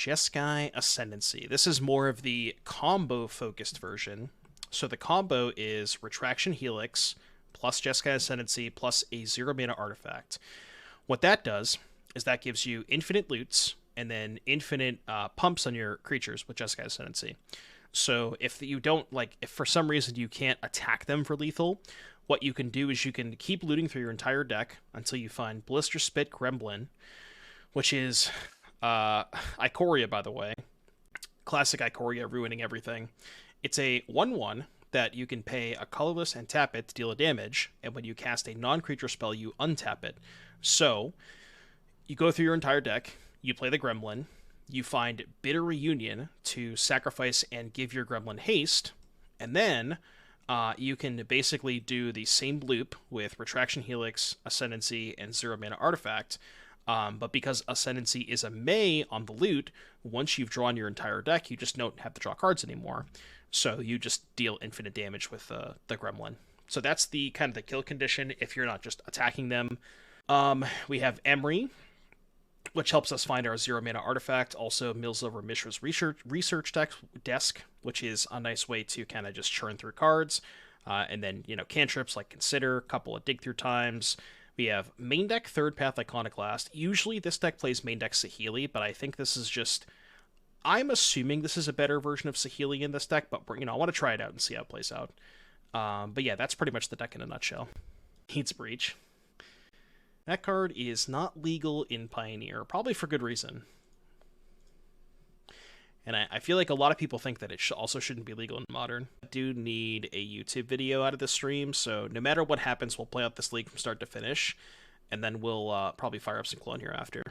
Jeskai Ascendancy. This is more of the combo-focused version. So the combo is Retraction Helix, plus Jeskai Ascendancy, plus a 0-mana artifact. What that does is that gives you infinite loots, and then infinite pumps on your creatures with Jeskai Ascendancy. So if you don't, like, if for some reason you can't attack them for lethal, what you can do is you can keep looting through your entire deck until you find Blisterspit Gremlin, which is Ikoria, by the way. Classic Ikoria, ruining everything. It's a 1/1 that you can pay a colorless and tap it to deal a damage, and when you cast a non-creature spell, you untap it. So, you go through your entire deck, you play the Gremlin, you find Bitter Reunion to sacrifice and give your Gremlin haste, and then you can basically do the same loop with Retraction Helix, Ascendancy, and 0-mana Artifact, but because Ascendancy is a May on the loot, once you've drawn your entire deck, you just don't have to draw cards anymore. So you just deal infinite damage with the Gremlin. So that's the kind of the kill condition if you're not just attacking them. We have Emry, which helps us find our 0-mana artifact, also mills over Mishra's research desk, which is a nice way to kind of just churn through cards. And then, cantrips like Consider, a couple of dig through times. We have main deck Third Path Iconoclast. Usually this deck plays main deck Saheeli, but I think this is just... I'm assuming this is a better version of Saheeli in this deck, but, I want to try it out and see how it plays out. But yeah, that's pretty much the deck in a nutshell. Needs Breach. That card is not legal in Pioneer, probably for good reason. And I feel like a lot of people think that it also shouldn't be legal in Modern. I do need a YouTube video out of this stream, so no matter what happens, we'll play out this league from start to finish, and then we'll probably fire up some Clone hereafter.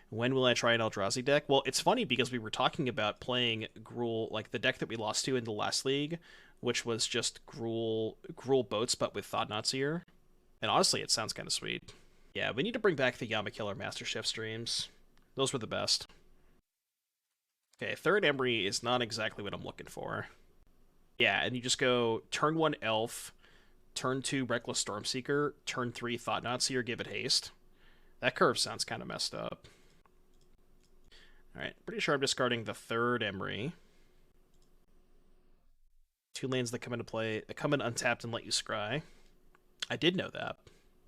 When will I try an Eldrazi deck? Well, it's funny because we were talking about playing Gruul, like the deck that we lost to in the last league, which was just Gruul Boats, but with Thought-Knot-Seer. And honestly, it sounds kind of sweet. Yeah, we need to bring back the Yamakiller Master Chef streams. Those were the best. Okay, third Emry is not exactly what I'm looking for. Yeah, and you just go turn 1 Elf, turn 2 Reckless Stormseeker, turn 3 Thought-Knot-Seer, give it haste. That curve sounds kind of messed up. Alright, pretty sure I'm discarding the third Emry. 2 lands that come into play, that come in untapped and let you scry. I did know that.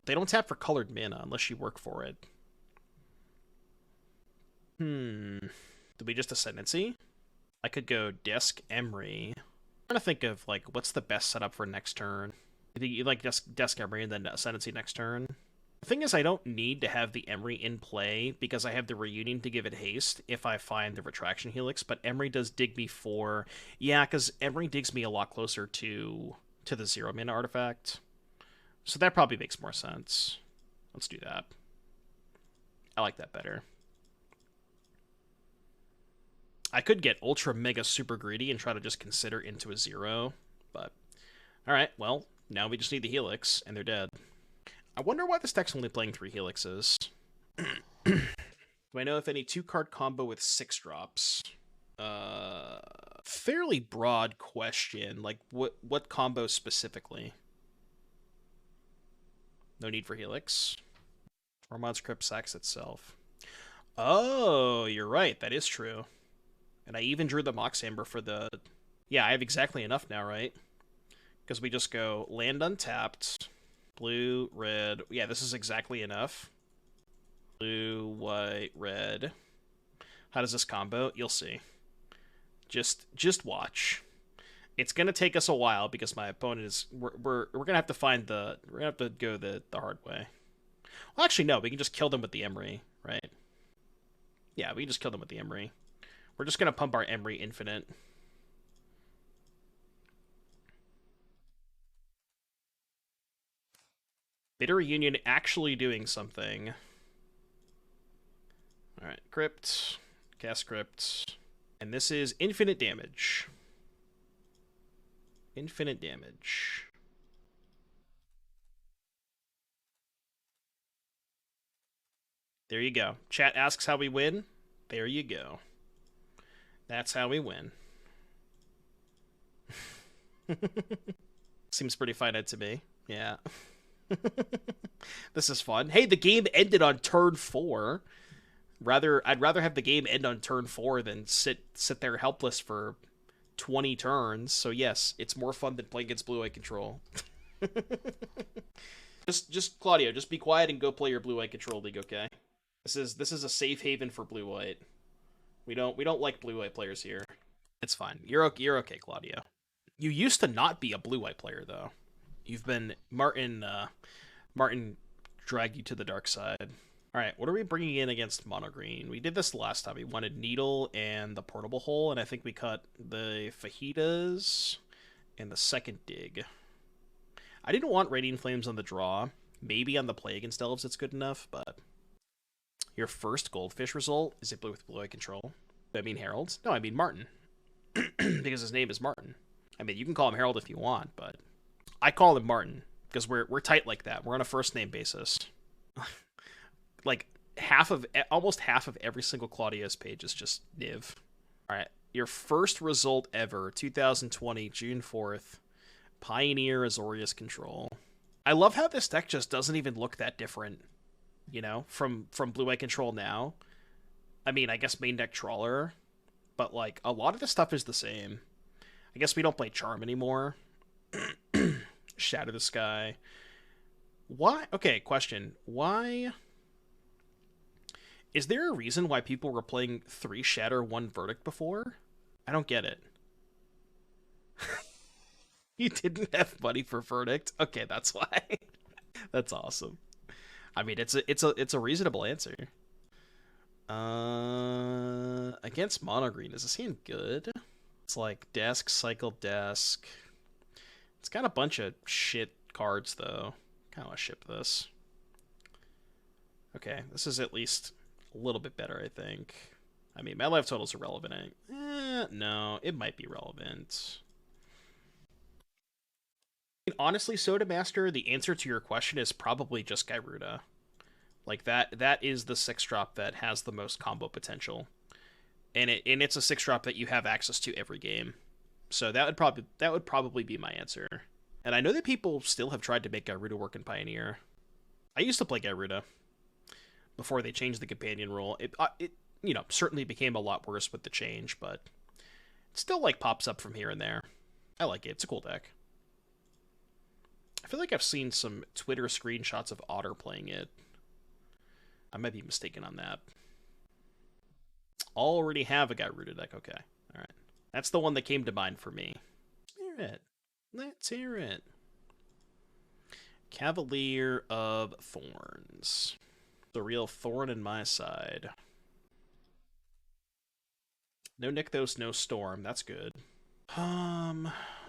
They don't tap for colored mana unless you work for it. Did we just Ascendancy? I could go Desk Emry. I'm trying to think of, like, what's the best setup for next turn. You like Desk Emry and then Ascendancy next turn. The thing is, I don't need to have the Emry in play because I have the Reunion to give it haste if I find the Retraction Helix, but Emry does dig me for... Yeah, because Emry digs me a lot closer to the 0-mana artifact. So that probably makes more sense. Let's do that. I like that better. I could get ultra mega super greedy and try to just Consider into a 0, but... Alright, well, now we just need the Helix, and they're dead. I wonder why this deck's only playing 3 Helixes. Do I know if any 2-card combo with 6 drops? Fairly broad question. Like, what combo specifically? No need for Helix. Tormod's Crypt sacks itself. Oh, you're right. That is true. And I even drew the Mox Amber for the... Yeah, I have exactly enough now, right? Because we just go land untapped, blue, red. Yeah, this is exactly enough. Blue, white, red. How does this combo? You'll see. Just watch. It's gonna take us a while because my opponent is... We're gonna have to find the... We're gonna have to go the hard way. Well, actually, no. We can just kill them with the Emry, right? Yeah, we can just kill them with the Emry. We're just gonna pump our Emry infinite. Bitter Reunion actually doing something. Alright, Crypt. Cast Crypt. And this is infinite damage. Infinite damage. There you go. Chat asks how we win. There you go. That's how we win. Seems pretty finite to me. Yeah. This is fun. Hey, the game ended on turn 4. I'd rather have the game end on turn 4 than sit there helpless for 20 turns. So yes, it's more fun than playing against blue-white control. just Claudio, just be quiet and go play your blue-white control league, okay? This is a safe haven for blue-white. We don't like blue-white players here. It's fine. You're okay, Claudio. You used to not be a blue-white player though. You've been Martin dragged you to the dark side. All right, what are we bringing in against mono green? We did this last time. We wanted Needle and the portable hole, and I think we cut the fajitas and the second dig. I didn't want Radiant Flames on the draw. Maybe on the play against elves it's good enough, but your first goldfish result is it with blue-eye control. I mean Harold? No, I mean Martin. Because his name is Martin. I mean, you can call him Harold if you want, but I call him Martin because we're tight like that. We're on a first name basis. Like almost half of every single Claudio's page is just Niv. All right, your first result ever, 2020 June 4th, Pioneer Azorius Control. I love how this deck just doesn't even look that different, you know, from blue-white control now. I mean, I guess main deck Trawler, but like a lot of the stuff is the same. I guess we don't play Charm anymore. Shadow the Sky. Why? Okay, question. Why? Is there a reason why people were playing 3 Shatter, 1 Verdict before? I don't get it. You didn't have money for Verdict? Okay, that's why. That's awesome. I mean, it's a reasonable answer. Against mono green, is this hand good? It's like desk, cycle, desk. It's got a bunch of shit cards though. Kind of want to ship this. Okay, this is at least a little bit better, I think. I mean, my life total's irrelevant. No, it might be relevant. Honestly, Soda Master, the answer to your question is probably just Gyruda. Like that is the 6-drop that has the most combo potential. And it's a 6-drop that you have access to every game. So that would probably be my answer. And I know that people still have tried to make Gyruda work in Pioneer. I used to play Gyruda before they changed the companion rule. It you know, certainly became a lot worse with the change, but it still like pops up from here and there. I like it. It's a cool deck. I feel like I've seen some Twitter screenshots of Otter playing it. I might be mistaken on that. Already have a Gyruda deck. Okay. All right. That's the one that came to mind for me. Let's hear it. Let's hear it. Cavalier of Thorns. The real thorn in my side. No Nykthos, no Storm. That's good.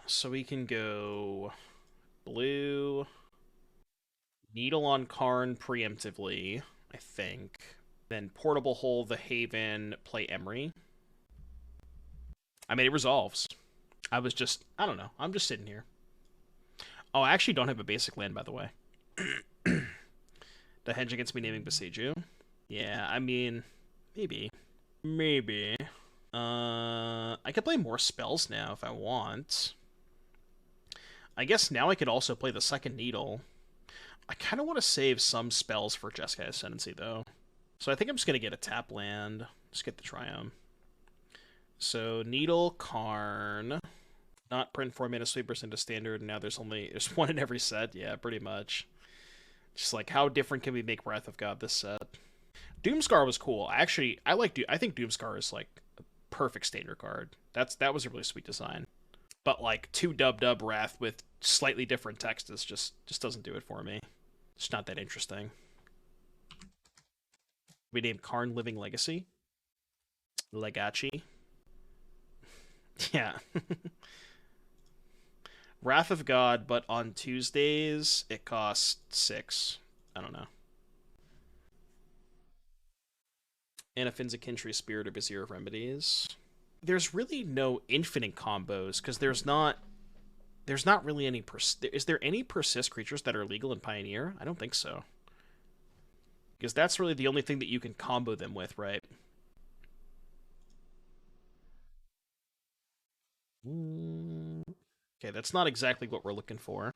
So we can go blue. Needle on Karn preemptively, I think. Then Portable Hole, the Haven, play Emry. I mean, it resolves. I don't know. I'm just sitting here. Oh, I actually don't have a basic land, by the way. To hedge against me naming Besiju. Yeah, I mean, maybe. Maybe. I could play more spells now if I want. I guess now I could also play the second Needle. I kind of want to save some spells for Jeskai Ascendancy, though. So I think I'm just going to get a tap land. Just get the Triome. So Needle, Karn. Not print 4-mana sweepers into standard. Now there's one in every set. Yeah, pretty much. Just like, how different can we make Wrath of God this set? Doomscar was cool. I think Doomscar is like a perfect standard card. That was a really sweet design. But like 2 dub Wrath with slightly different text is just doesn't do it for me. It's not that interesting. We named Karn Living Legacy. Legacy. Yeah. Wrath of God, but on Tuesdays it costs 6. I don't know. And a Finzakintry Spirit or Vizier of Remedies. There's really no infinite combos because there's not really any. Is there any persist creatures that are legal in Pioneer? I don't think so. Because that's really the only thing that you can combo them with, right? Okay, that's not exactly what we're looking for.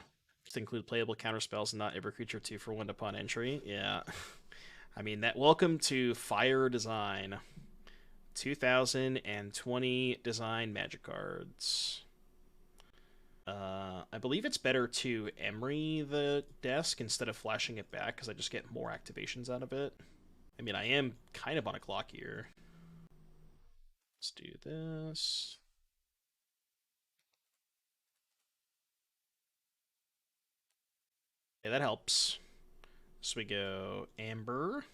To include playable counterspells and not every creature 2 for 1 upon entry. Yeah. I mean, that welcome to Fire Design. 2020 design Magic cards. I believe it's better to Emry the desk instead of flashing it back because I just get more activations out of it. I mean, I am kind of on a clock here. Let's do this. Yeah, that helps. So we go Amber.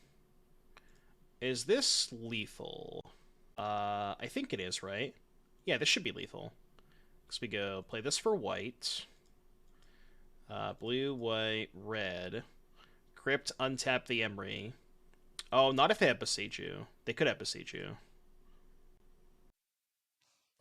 Is this lethal? I think it is, right? Yeah, this should be lethal. So we go play this for white. Blue, white, red. Crypt, untap the Emry. Oh, not if they have Besiege. They could have Besiege.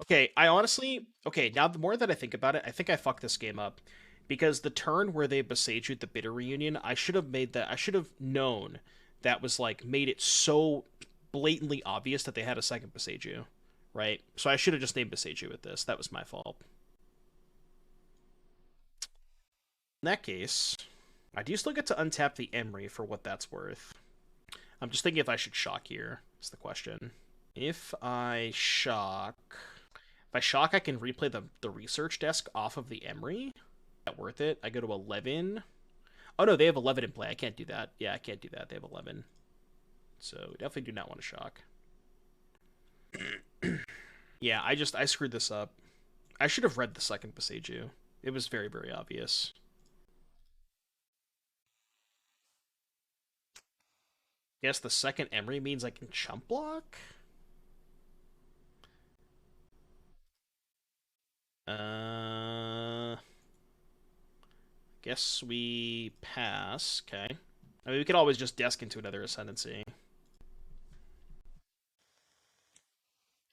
Okay, I honestly... Okay, now the more that I think about it, I think I fucked this game up. Because the turn where they Besieged the Bitter Reunion, I should have made that... I should have known that was, like, made it so blatantly obvious that they had a second Besiege. Right? So I should have just named Besiege with this. That was my fault. In that case, I do still get to untap the Emry for what that's worth. I'm just thinking if I should shock here, is the question. If I shock... If I shock, I can replay the research desk off of the Emry. Is that worth it? I go to 11. Oh no, they have 11 in play. I can't do that. Yeah, I can't do that. They have 11. So definitely do not want to shock. Yeah, I screwed this up. I should have read the second Besiege. It was very, very obvious. Guess the second Emry means I can chump block? Guess we pass. Okay. I mean, we could always just desk into another Ascendancy.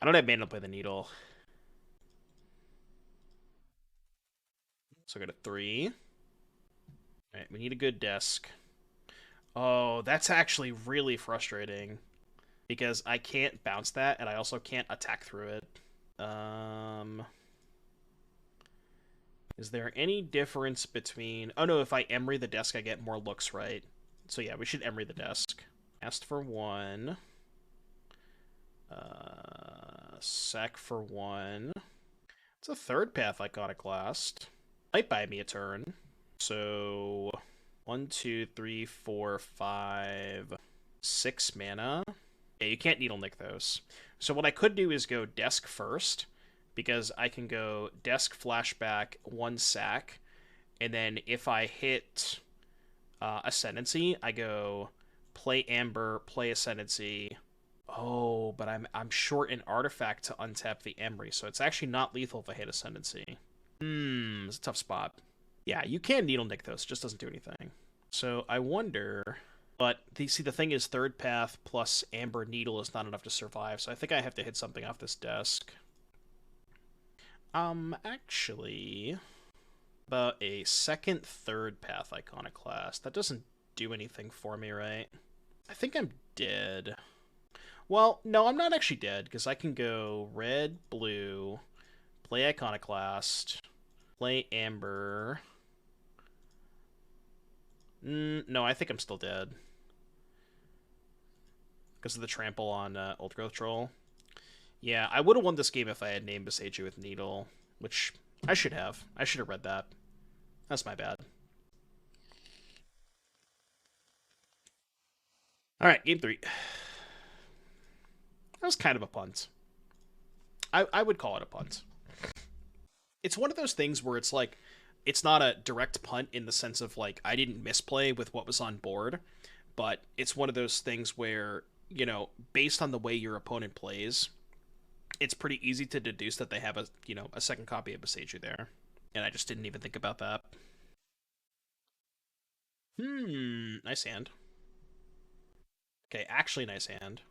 I don't have mana to play the Needle. So I go to 3. Alright, we need a good desk. Oh, that's actually really frustrating. Because I can't bounce that, and I also can't attack through it. Is there any difference between... Oh no, if I Emry the desk, I get more looks, right? So yeah, we should Emry the desk. Asked for 1. Sack for 1. It's a third path Iconoclast. Might buy me a turn. So 1, 2, 3, 4, 5, 6 mana. Yeah, you can't Needle Nick those. So what I could do is go desk first, because I can go desk flashback 1 sack, and then if I hit Ascendancy, I go play Amber, play Ascendancy. Oh, but I'm short an artifact to untap the Emry, so it's actually not lethal if I hit Ascendancy. It's a tough spot. Yeah, you can Needle Nick those, it just doesn't do anything. So I wonder... But, see, the thing is, third path plus Amber Needle is not enough to survive, so I think I have to hit something off this desk. Actually... About a second, third path Iconoclast. That doesn't do anything for me, right? I think I'm dead. Well, no, I'm not actually dead, because I can go red, blue, play Iconoclast, play Amber... No, I think I'm still dead. Because of the trample on Old Growth Troll. Yeah, I would have won this game if I had named Besiege with Needle, which I should have. I should have read that. That's my bad. Alright, game 3. That was kind of a punt. I would call it a punt. It's one of those things where it's like, it's not a direct punt in the sense of, like, I didn't misplay with what was on board, but it's one of those things where, you know, based on the way your opponent plays, it's pretty easy to deduce that they have a, you know, a second copy of Besiege there. And I just didn't even think about that. Nice hand. Okay, actually nice hand.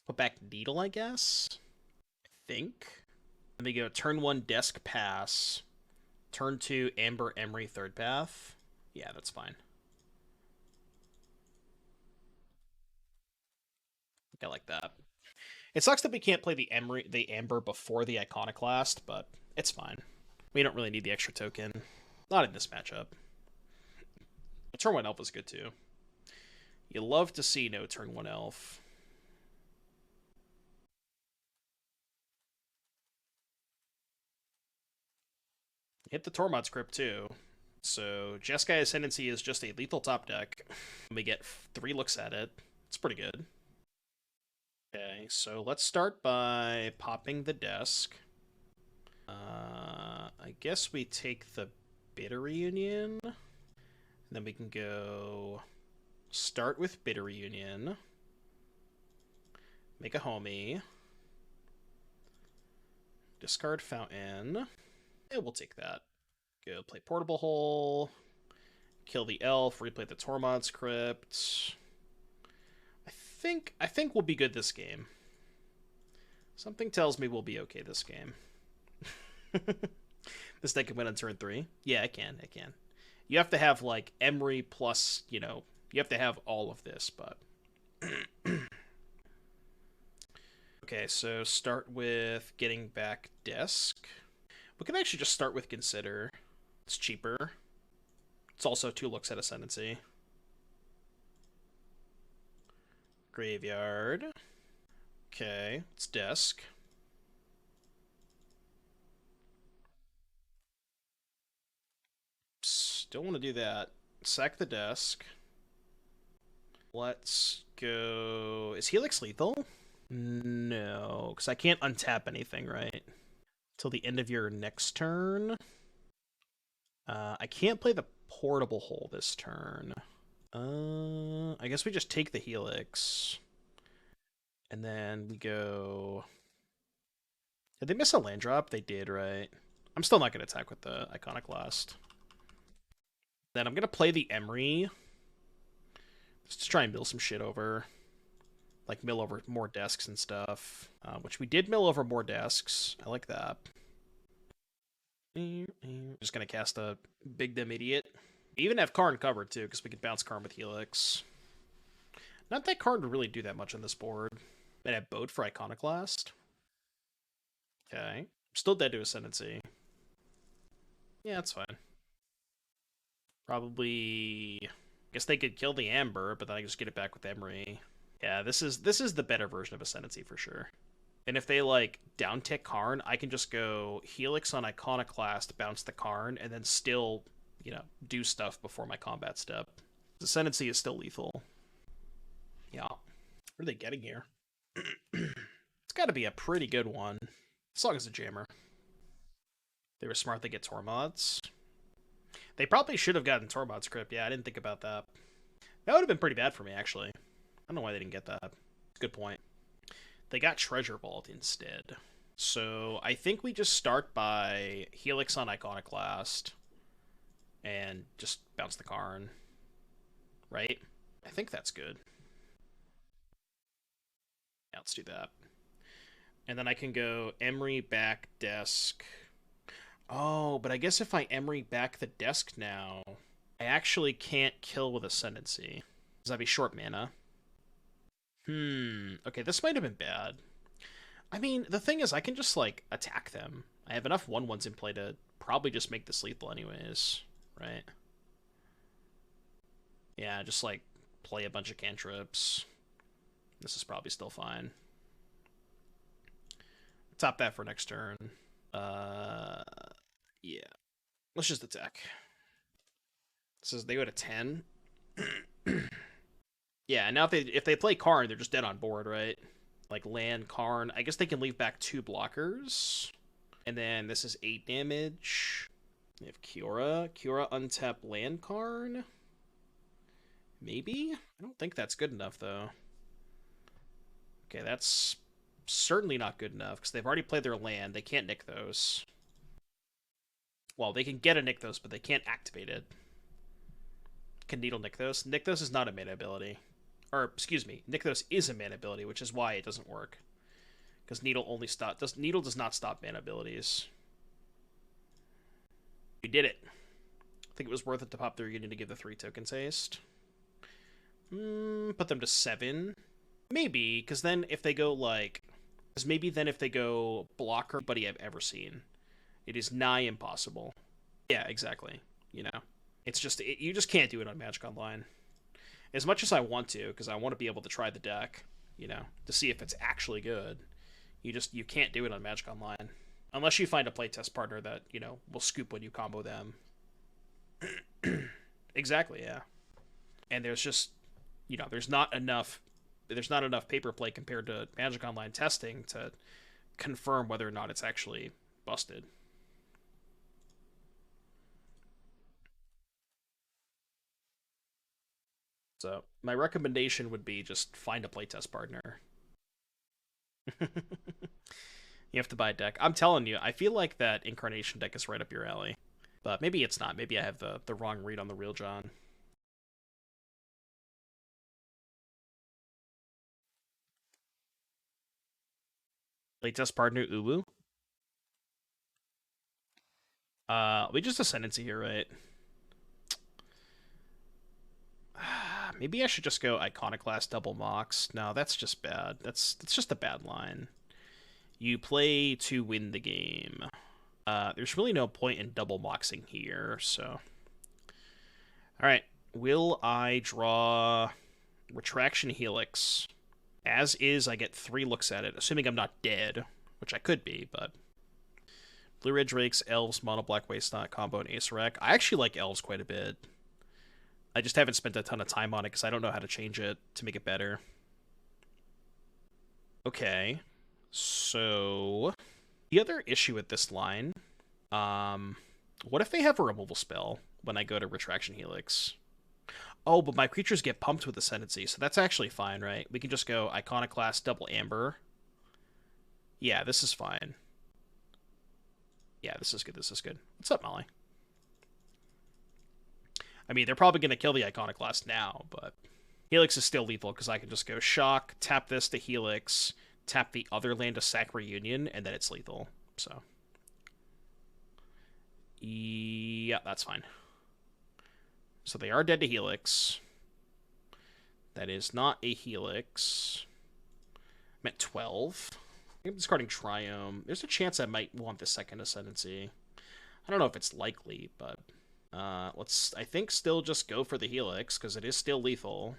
Put back Needle, I guess? I think. Let me go turn 1 desk pass. Turn 2 Amber Emry third path. Yeah, that's fine. I think I like that. It sucks that we can't play the Amber before the Iconoclast, but it's fine. We don't really need the extra token. Not in this matchup. Turn 1 elf is good too. You love to see no turn 1 elf. Hit the Tormod's Crypt too. So Jeskai Ascendancy is just a lethal top deck. We get 3 looks at it. It's pretty good. Okay, so let's start by popping the desk. I guess we take the Bitter Reunion. And then we can go start with Bitter Reunion. Make a homie. Discard Fountain. Yeah, we'll take that. Go play Portable Hole. Kill the elf. Replay the Tormod's Crypt. I think we'll be good this game. Something tells me we'll be okay this game. This deck can win on turn 3. Yeah, I can. You have to have, like, Emry plus, you know, you have to have all of this, but... Okay, so start with getting back desk. We can actually just start with Consider. It's cheaper. It's also 2 looks at Ascendancy. Graveyard. Okay, it's desk. Don't want to do that. Sack the desk. Let's go... Is Helix lethal? No, because I can't untap anything, right? Till the end of your next turn. I can't play the Portable Hole this turn. I guess we just take the Helix. And then we go... Did they miss a land drop? They did, right? I'm still not going to attack with the Iconoclast. Then I'm going to play the Emry. Just to try and mill some shit over. Like, mill over more desks and stuff. Which we did mill over more desks. I like that. Just going to cast a Big Dumb Idiot. We even have Karn covered, too, because we can bounce Karn with Helix. Not that Karn would really do that much on this board. And I have Boat for Iconoclast. Okay. I'm still dead to Ascendancy. Yeah, that's fine. Probably... I guess they could kill the Amber, but then I can just get it back with Emry. Yeah, this is the better version of Ascendancy for sure. And if they, like, down-tick Karn, I can just go Helix on Iconoclast, bounce the Karn, and then still, you know, do stuff before my combat step. Ascendancy is still lethal. Yeah. What are they getting here? It's got to be a pretty good one. As long as a jammer. They were smart to get Tormods. They probably should have gotten Tormod's Crypt. Yeah, I didn't think about that. That would have been pretty bad for me, actually. I don't know why they didn't get that. Good point. They got Treasure Vault instead. So I think we just start by Helix on Iconoclast. And just bounce the Karn. Right? I think that's good. Yeah, let's do that. And then I can go Emry back desk. Oh, but I guess if I Emry back the desk now, I actually can't kill with Ascendancy. Because I'd be short mana. Okay, this might have been bad. I mean, the thing is, I can just, like, attack them. I have enough 1/1s in play to probably just make this lethal anyways, right? Yeah, just, like, play a bunch of cantrips. This is probably still fine. Top that for next turn. Yeah. Let's just attack. This is, they go to 10. Yeah, now if they play Karn, they're just dead on board, right? Like, land, Karn. I guess they can leave back 2 blockers. And then this is 8 damage. We have Kiora. Kiora untap land Karn. Maybe? I don't think that's good enough, though. Okay, that's certainly not good enough, because they've already played their land. They can't nick those. Well, they can get a Nykthos, but they can't activate it. Can Needle Nykthos? Nykthos is not a mana ability. Or, excuse me, Nykthos is a mana ability, which is why it doesn't work. Because Needle does not stop mana abilities. We did it. I think it was worth it to pop the Reunion to give the 3 tokens haste. Put them to 7. Maybe, because then if they go, like... Because maybe then if they go blocker, anybody I've ever seen. It is nigh impossible. Yeah, exactly. You know? It's just you just can't do it on Magic Online. As much as I want to, because I want to be able to try the deck, you know, to see if it's actually good. You can't do it on Magic Online unless you find a playtest partner that, you know, will scoop when you combo them. Exactly, yeah. And there's just, you know, there's not enough paper play compared to Magic Online testing to confirm whether or not it's actually busted. So my recommendation would be just find a playtest partner. You have to buy a deck. I'm telling you, I feel like that Incarnation deck is right up your alley. But maybe it's not. Maybe I have the wrong read on the real John. Playtest partner Uwu. We just Ascendancy here, right? Maybe I should just go Iconoclast double Mox. No, that's just bad. That's just a bad line. You play to win the game. There's really no point in double Moxing here, so... Alright, will I draw Retraction Helix? As is, I get 3 looks at it, assuming I'm not dead, which I could be, but... Blue Red Drakes, Elves, Mono Black Wasteland combo, and Ace Rec. I actually like Elves quite a bit. I just haven't spent a ton of time on it because I don't know how to change it to make it better. Okay. So, the other issue with this line, what if they have a removal spell when I go to Retraction Helix? Oh, but my creatures get pumped with Ascendancy, so that's actually fine, right? We can just go Iconoclast, double Amber. Yeah, this is fine. Yeah, this is good, this is good. What's up, Molly? I mean, they're probably going to kill the Iconoclast now, but Helix is still lethal because I can just go Shock, tap this to Helix, tap the other land to sack Reunion, and then it's lethal. So, yeah, that's fine. So they are dead to Helix. That is not a Helix. I'm at 12. I'm discarding Triome. There's a chance I might want the second Ascendancy. I don't know if it's likely, but let's, I think, still just go for the Helix, because it is still lethal.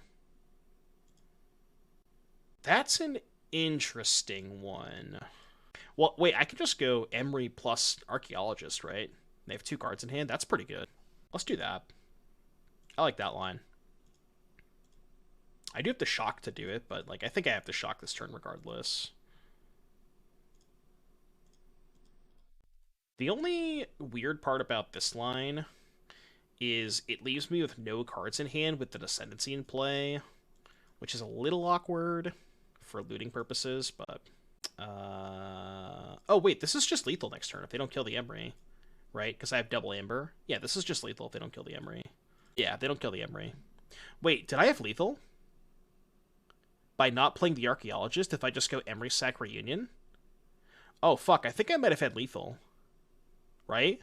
That's an interesting one. Well, wait, I could just go Emry plus Archaeologist, right? They have 2 cards in hand. That's pretty good. Let's do that. I like that line. I do have to Shock to do it, but like I think I have to Shock this turn regardless. The only weird part about this line is it leaves me with no cards in hand with the Ascendancy in play, which is a little awkward for looting purposes, but... Oh, wait, this is just lethal next turn if they don't kill the Emry, right? Because I have double Amber. Yeah, this is just lethal if they don't kill the Emry. Yeah, they don't kill the Emry. Wait, did I have lethal? By not playing the Archaeologist if I just go Emry sack Reunion? Oh, fuck, I think I might have had lethal. Right?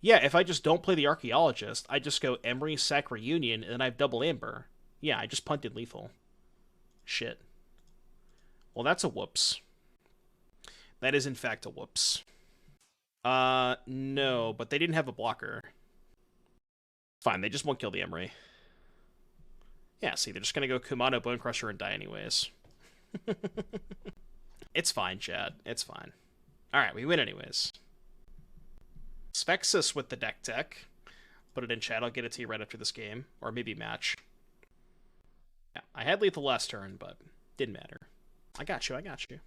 Yeah, if I just don't play the Archaeologist, I just go Emry sack Reunion, and then I have double Amber. Yeah, I just punted lethal. Shit. Well, that's a whoops. That is, in fact, a whoops. No, but they didn't have a blocker. Fine, they just won't kill the Emry. Yeah, see, they're just gonna go Kumano, Bonecrusher, and die anyways. It's fine, Chad. It's fine. Alright, we win anyways. Spexus with the deck tech. Put it in chat, I'll get it to you right after this game. Or maybe match. Yeah, I had lethal last turn, but didn't matter. I got you, I got you.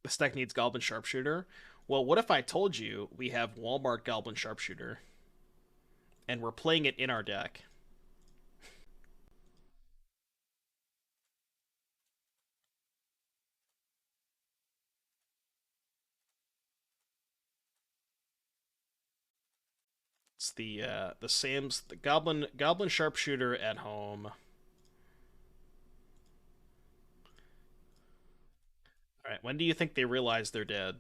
This deck needs Goblin Sharpshooter. Well, what if I told you we have Walmart Goblin Sharpshooter? And we're playing it in our deck. It's the Goblin Sharpshooter at home. Alright, when do you think they realize they're dead?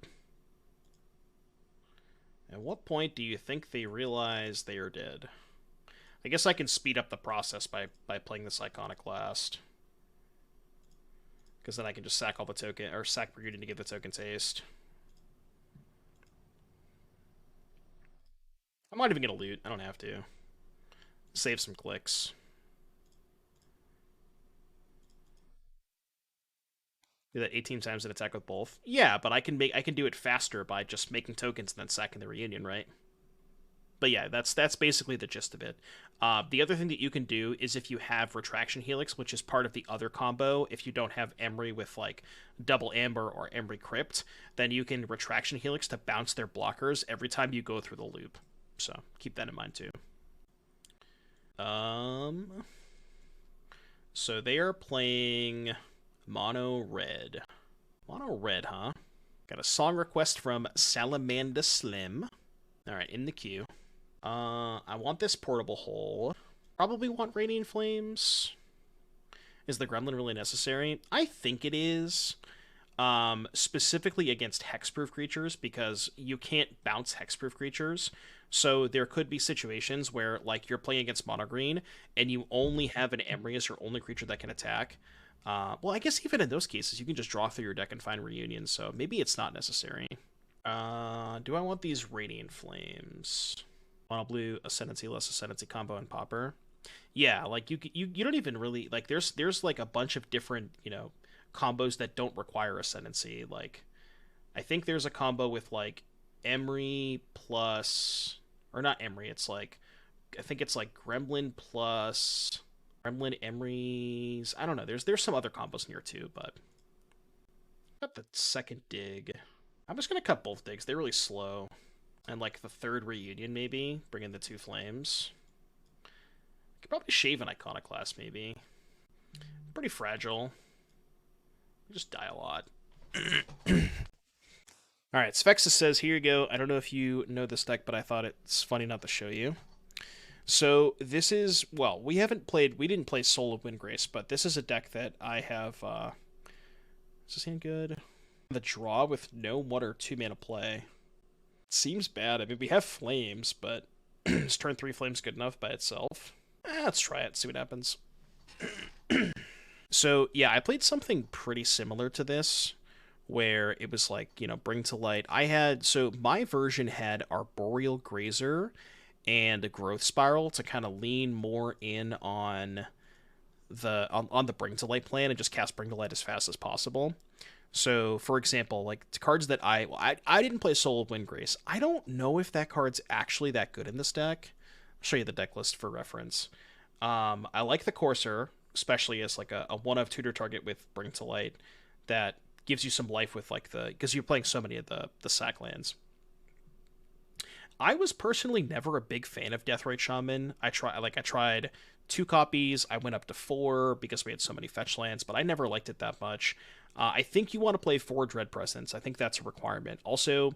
At what point do you think they realize they are dead? I guess I can speed up the process by playing this Iconoclast. Because then I can just sack all the token, or sack Reunion to get the token taste. I'm not even going to loot. I don't have to. Save some clicks. Do that 18 times and attack with both. Yeah, but I can do it faster by just making tokens and then sacking the reunion, right? But yeah, that's basically the gist of it. The other thing that you can do is if you have Retraction Helix, which is part of the other combo, if you don't have Emry with like double Amber or Emry Crypt, then you can Retraction Helix to bounce their blockers every time you go through the loop. So keep that in mind too. So they are playing Mono Red. Mono Red, huh? Got a song request from Salamander Slim. Alright, in the queue. I want this portable hole. Probably want Radiant Flames. Is the Gremlin really necessary? I think it is. Specifically against hexproof creatures, because you can't bounce hexproof creatures. So there could be situations where, like, you're playing against mono green, and you only have an Emry as your only creature that can attack. Well, I guess even in those cases, you can just draw through your deck and find reunions, so maybe it's not necessary. Do I want these Radiant Flames? Mono blue, Ascendancy, less Ascendancy combo, and Popper. Yeah, like, you don't even really, like, there's like, a bunch of different, combos that don't require Ascendancy. Like, I think there's a combo with, like, Emry plus... Or not Emry, it's like... I think it's, like, Gremlin plus... Gremlin, Emry's... I don't know, there's some other combos in here, too, but... Got the second dig. I'm just gonna cut both digs, they're really slow. And, like, the third reunion, maybe? Bring in the 2 flames. Could probably shave an Iconoclast, maybe. Pretty fragile. Just die a lot. Alright, Sphexus says, here you go. I don't know if you know this deck, but I thought it's funny not to show you. So, this is, well, we didn't play Soul of Windgrace, but this is a deck that I have, is this hand good? The draw with no 1 or 2 mana play. Seems bad. I mean, we have flames, but is turn 3 flames good enough by itself? Let's try it, see what happens. So, yeah, I played something pretty similar to this, where it was like, Bring to Light. So my version had Arboreal Grazer and a Growth Spiral to kind of lean more in on the Bring to Light plan and just cast Bring to Light as fast as possible. So, for example, like, cards that I didn't play Soul of Windgrace. I don't know if that card's actually that good in this deck. I'll show you the deck list for reference. I like the Courser, especially as like a 1-of tutor target with Bring to Light that gives you some life with like because you're playing so many of the sack lands. I was personally never a big fan of Deathrite Shaman. I tried 2 copies, I went up to 4 because we had so many fetch lands, but I never liked it that much. I think you want to play 4 Dread Presence. I think that's a requirement. Also,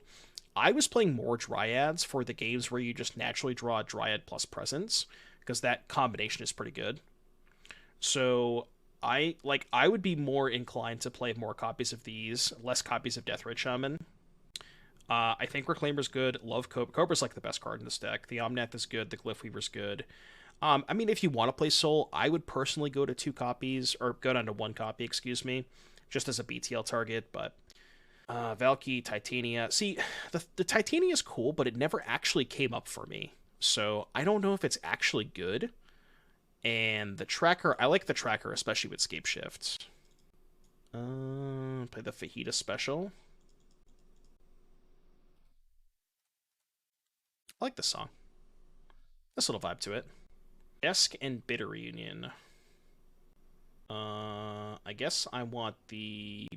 I was playing more Dryads for the games where you just naturally draw a Dryad plus Presence, because that combination is pretty good. So I would be more inclined to play more copies of these, less copies of Deathrite Shaman. I think Reclaimer's good. Love Cobra. Cobra's like the best card in this deck. The Omnath is good. The Glyph Weaver's good. I mean, if you want to play Soul, I would personally go to 2 copies, or go down to 1 copy, excuse me, just as a BTL target, but Valky, Titania. See, the Titania is cool, but it never actually came up for me. So I don't know if it's actually good. And the Tracker, I like the Tracker, especially with Scape Shifts. Play the Fajita Special. I like this song. This little vibe to it. Desk and Bitter Reunion. I guess I want the...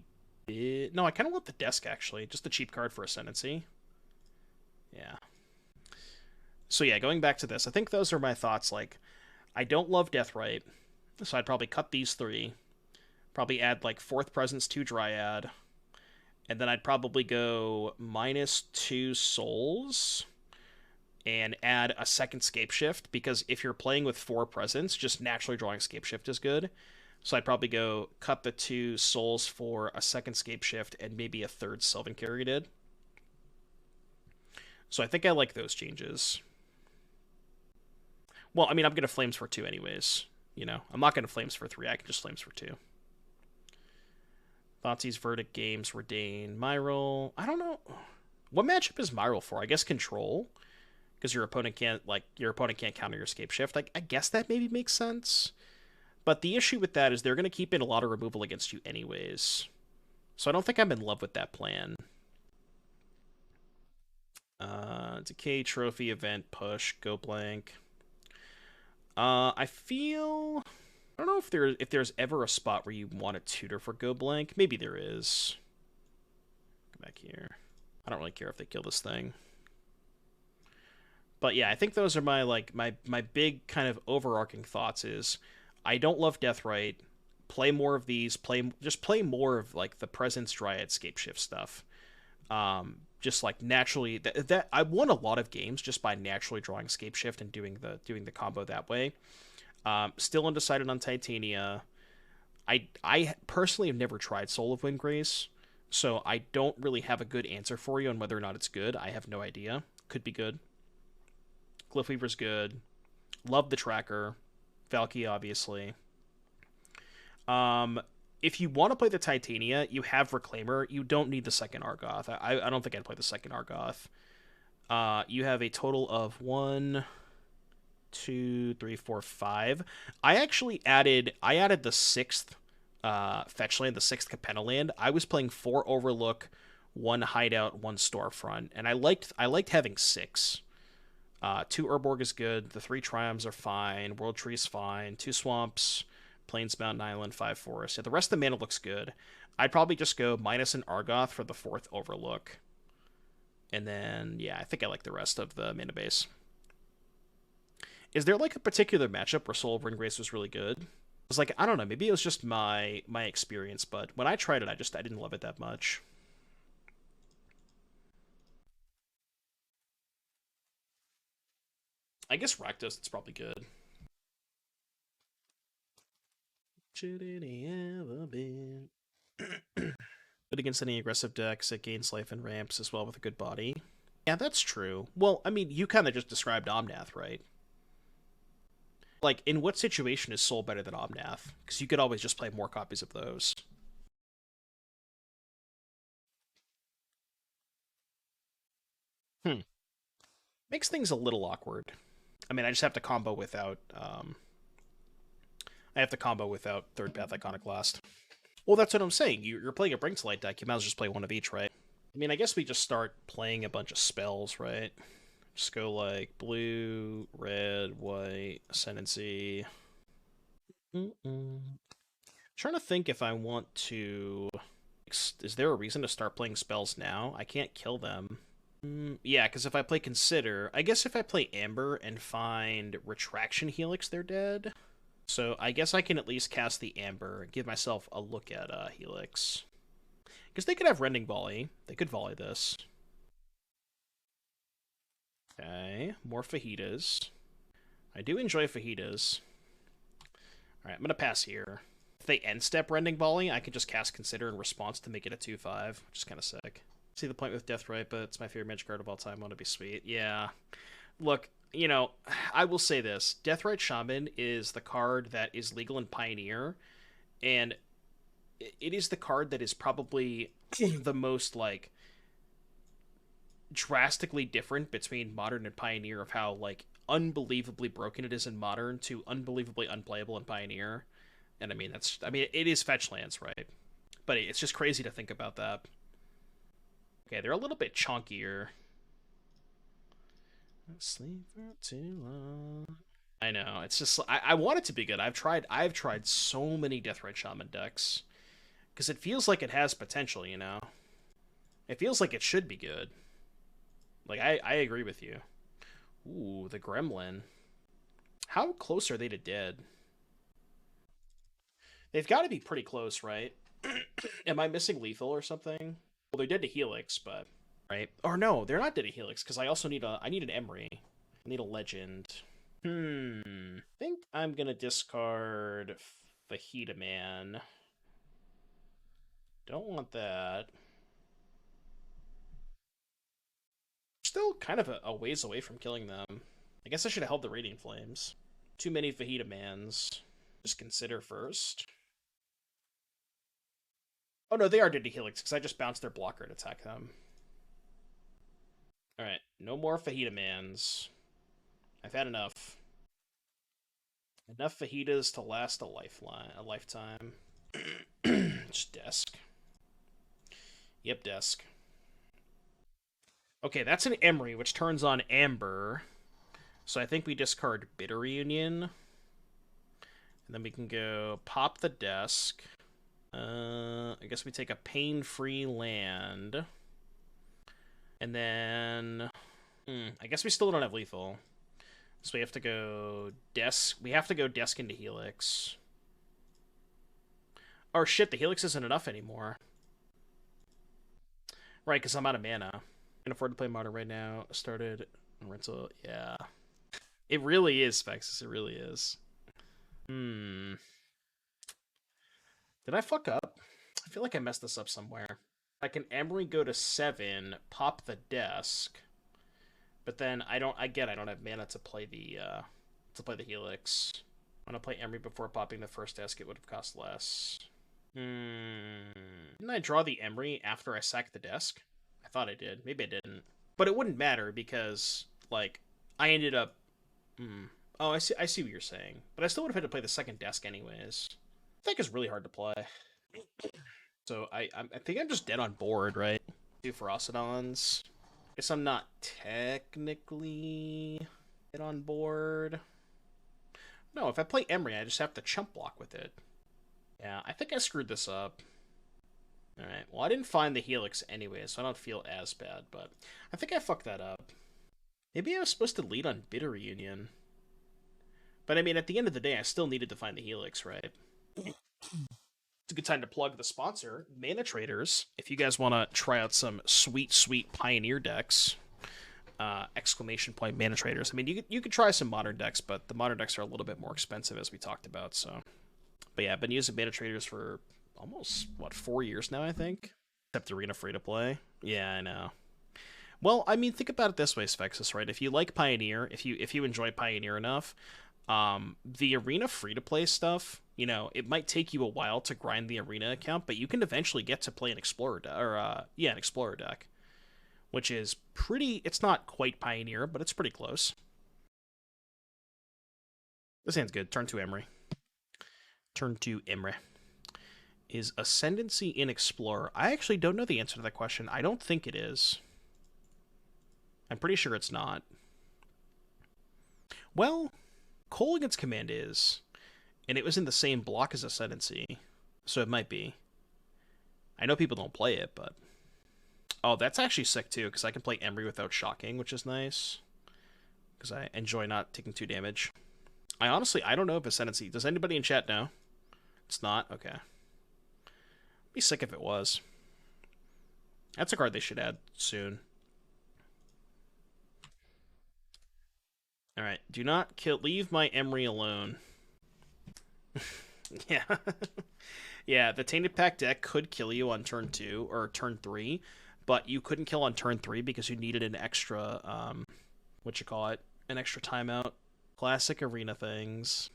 No, I kind of want the Desk, actually. Just the cheap card for Ascendancy. Yeah. So yeah, going back to this, I think those are my thoughts. Like, I don't love Deathrite, so I'd probably cut these 3. Probably add, like, 4th Presence to Dryad. And then I'd probably go -2 Souls and add a second Scape Shift, because if you're playing with 4 Presence, just naturally drawing Scape Shift is good. So I'd probably go cut the 2 Souls for a second Scape Shift and maybe a 3rd Sylvan Caryatid. So I think I like those changes. Well, I mean, I'm going to Flames for 2 anyways. I'm not going to Flames for 3. I can just Flames for 2. Thoughtseize, Verdict, Games, Redain, Myral. I don't know. What matchup is Myral for? I guess Control. because your opponent can't counter your escape shift. I guess that maybe makes sense. But the issue with that is they're going to keep in a lot of removal against you anyways. So I don't think I'm in love with that plan. Decay, trophy, event, push, go blank. I feel... I don't know if there's ever a spot where you want to tutor for go blank. Maybe there is. Go back here. I don't really care if they kill this thing. But yeah, I think those are my big kind of overarching thoughts is I don't love Deathrite. Play more of these. Just play more of like the Presence Dryad Scapeshift stuff. Just like naturally that I won a lot of games just by naturally drawing Scapeshift and doing the combo that way. Still undecided on Titania. I personally have never tried Soul of Windgrace, so I don't really have a good answer for you on whether or not it's good. I have no idea. Could be good. Glyphweaver's good. Love the tracker. Valky, obviously. If you want to play the Titania, you have Reclaimer. You don't need the second Argoth. I don't think I'd play the second Argoth. You have a total of 1, 2, 3, 4, 5. I added the 6th fetch land, the 6th Capenna land. I was playing 4 Overlook, 1 Hideout, 1 Storefront, and I liked having 6. 2 Urborg is good. The 3 Triomes are fine. World Tree is fine. 2 Swamps, Plains, Mountain Island, 5 Forests. Yeah, the rest of the mana looks good. I'd probably just go minus an Argoth for the 4th Overlook. And then, yeah, I think I like the rest of the mana base. Is there like a particular matchup where Soul of Windgrace was really good? It's like, I don't know, maybe it was just my experience, but when I tried it, I didn't love it that much. I guess Rakdos, it's probably good. Should it ever been? But against any aggressive decks, it gains life and ramps as well with a good body. Yeah, that's true. Well, I mean, you kind of just described Omnath, right? Like, in what situation is Soul better than Omnath? Because you could always just play more copies of those. Makes things a little awkward. I mean, I just have to combo without, I have to combo without Third Path Iconoclast. Well, that's what I'm saying. You're playing a Bring to Light deck. You might as well just play one of each, right? I mean, I guess we just start playing a bunch of spells, right? Just go like blue, red, white, Ascendancy. Trying to think if I want to... Is there a reason to start playing spells now? I can't kill them. Yeah, because if I play Consider... I guess if I play Amber and find Retraction Helix, they're dead. So I guess I can at least cast the Amber and give myself a look at Helix. Because they could have Rending Volley. They could volley this. Okay, more fajitas. I do enjoy fajitas. Alright, I'm going to pass here. If they end-step Rending Volley, I can just cast Consider in response to make it a 2/5, which is kind of sick. See the point with Deathrite, but it's my favorite magic card of all time. Want to be sweet. Yeah. Look, you know, I will say this. Deathrite Shaman is the card that is legal in Pioneer, and it is the card that is probably the most, like, drastically different between Modern and Pioneer of how, like, unbelievably broken it is in Modern to unbelievably unplayable in Pioneer. And I mean, it is fetch lands, right? But it's just crazy to think about that. Okay, they're a little bit chunkier. Sleep for too long. I know, it's just, I want it to be good. I've tried so many Deathrite Shaman decks. Because it feels like it has potential, you know? It feels like it should be good. Like, I agree with you. Ooh, the Gremlin. How close are they to dead? They've got to be pretty close, right? Am I missing lethal or something? Well, they're dead to Helix, but... Right? Or no, they're not dead to Helix, because I also need I need an Emry. I need a legend. I think I'm gonna discard Fajita Man. Don't want that. Still kind of a ways away from killing them. I guess I should have held the Radiant Flames. Too many Fajita Mans. Just Consider first. Oh no, they are dead to Helix, because I just bounced their blocker to attack them. Alright, no more Fajita Mans. I've had enough. Enough fajitas to last a lifetime. Just desk. Yep, desk. Okay, that's an Emry, which turns on Amber. So I think we discard Bitter Reunion. And then we can go pop the desk. I guess we take a pain-free land. And then... I guess we still don't have lethal. So we have to go desk. We have to go desk into Helix. Oh shit, the Helix isn't enough anymore. Right, because I'm out of mana. Can afford to play Modern right now. Started rental. Yeah. It really is, Spexus. It really is. Did I fuck up? I feel like I messed this up somewhere. I can Emry go to 7, pop the desk, but then I don't have mana to play the Helix. When I play Emry before popping the first desk, it would have cost less. Didn't I draw the Emry after I sacked the desk? I thought I did. Maybe I didn't. But it wouldn't matter because, like, I ended up... Oh, I see what you're saying. But I still would have had to play the second desk anyways. I think it's really hard to play. So I think I'm just dead on board, right? 2 Ferocidons. Guess I'm not technically dead on board. No, if I play Emry, I just have to chump block with it. Yeah, I think I screwed this up. Alright, well, I didn't find the Helix anyway, so I don't feel as bad, but I think I fucked that up. Maybe I was supposed to lead on Bitter Reunion. But I mean, at the end of the day, I still needed to find the Helix, right? It's a good time to plug the sponsor, Mana Traders. If you guys want to try out some sweet, sweet Pioneer decks, exclamation point Mana Traders. I mean, you could try some modern decks, but the modern decks are a little bit more expensive, as we talked about, so... But yeah, I've been using Mana Traders for almost, 4 years now, I think? Except Arena free-to-play. Yeah, I know. Well, I mean, think about it this way, Spexus, right? If you like Pioneer, if you enjoy Pioneer enough, the Arena free-to-play stuff, you know, it might take you a while to grind the Arena account, but you can eventually get to play an Explorer deck, or, an Explorer deck, which is pretty, it's not quite Pioneer, but it's pretty close. This hand's good. Turn to Emry. Turn to Emry. Is Ascendancy in Explorer? I actually don't know the answer to that question. I don't think it is. I'm pretty sure it's not. Well, Kolaghan's Command is, and it was in the same block as Ascendancy, so it might be. I know people don't play it, but... Oh, that's actually sick too, because I can play Emry without shocking, which is nice. Because I enjoy not taking 2 damage. I don't know if Ascendancy... Does anybody in chat know? It's not? Okay. Be sick if it was. That's a card they should add soon. Alright, do not kill... Leave my Emry alone. Yeah. Yeah, the Tainted Pack deck could kill you on turn 2, or turn 3, but you couldn't kill on turn 3 because you needed an extra, an extra timeout. Classic Arena things.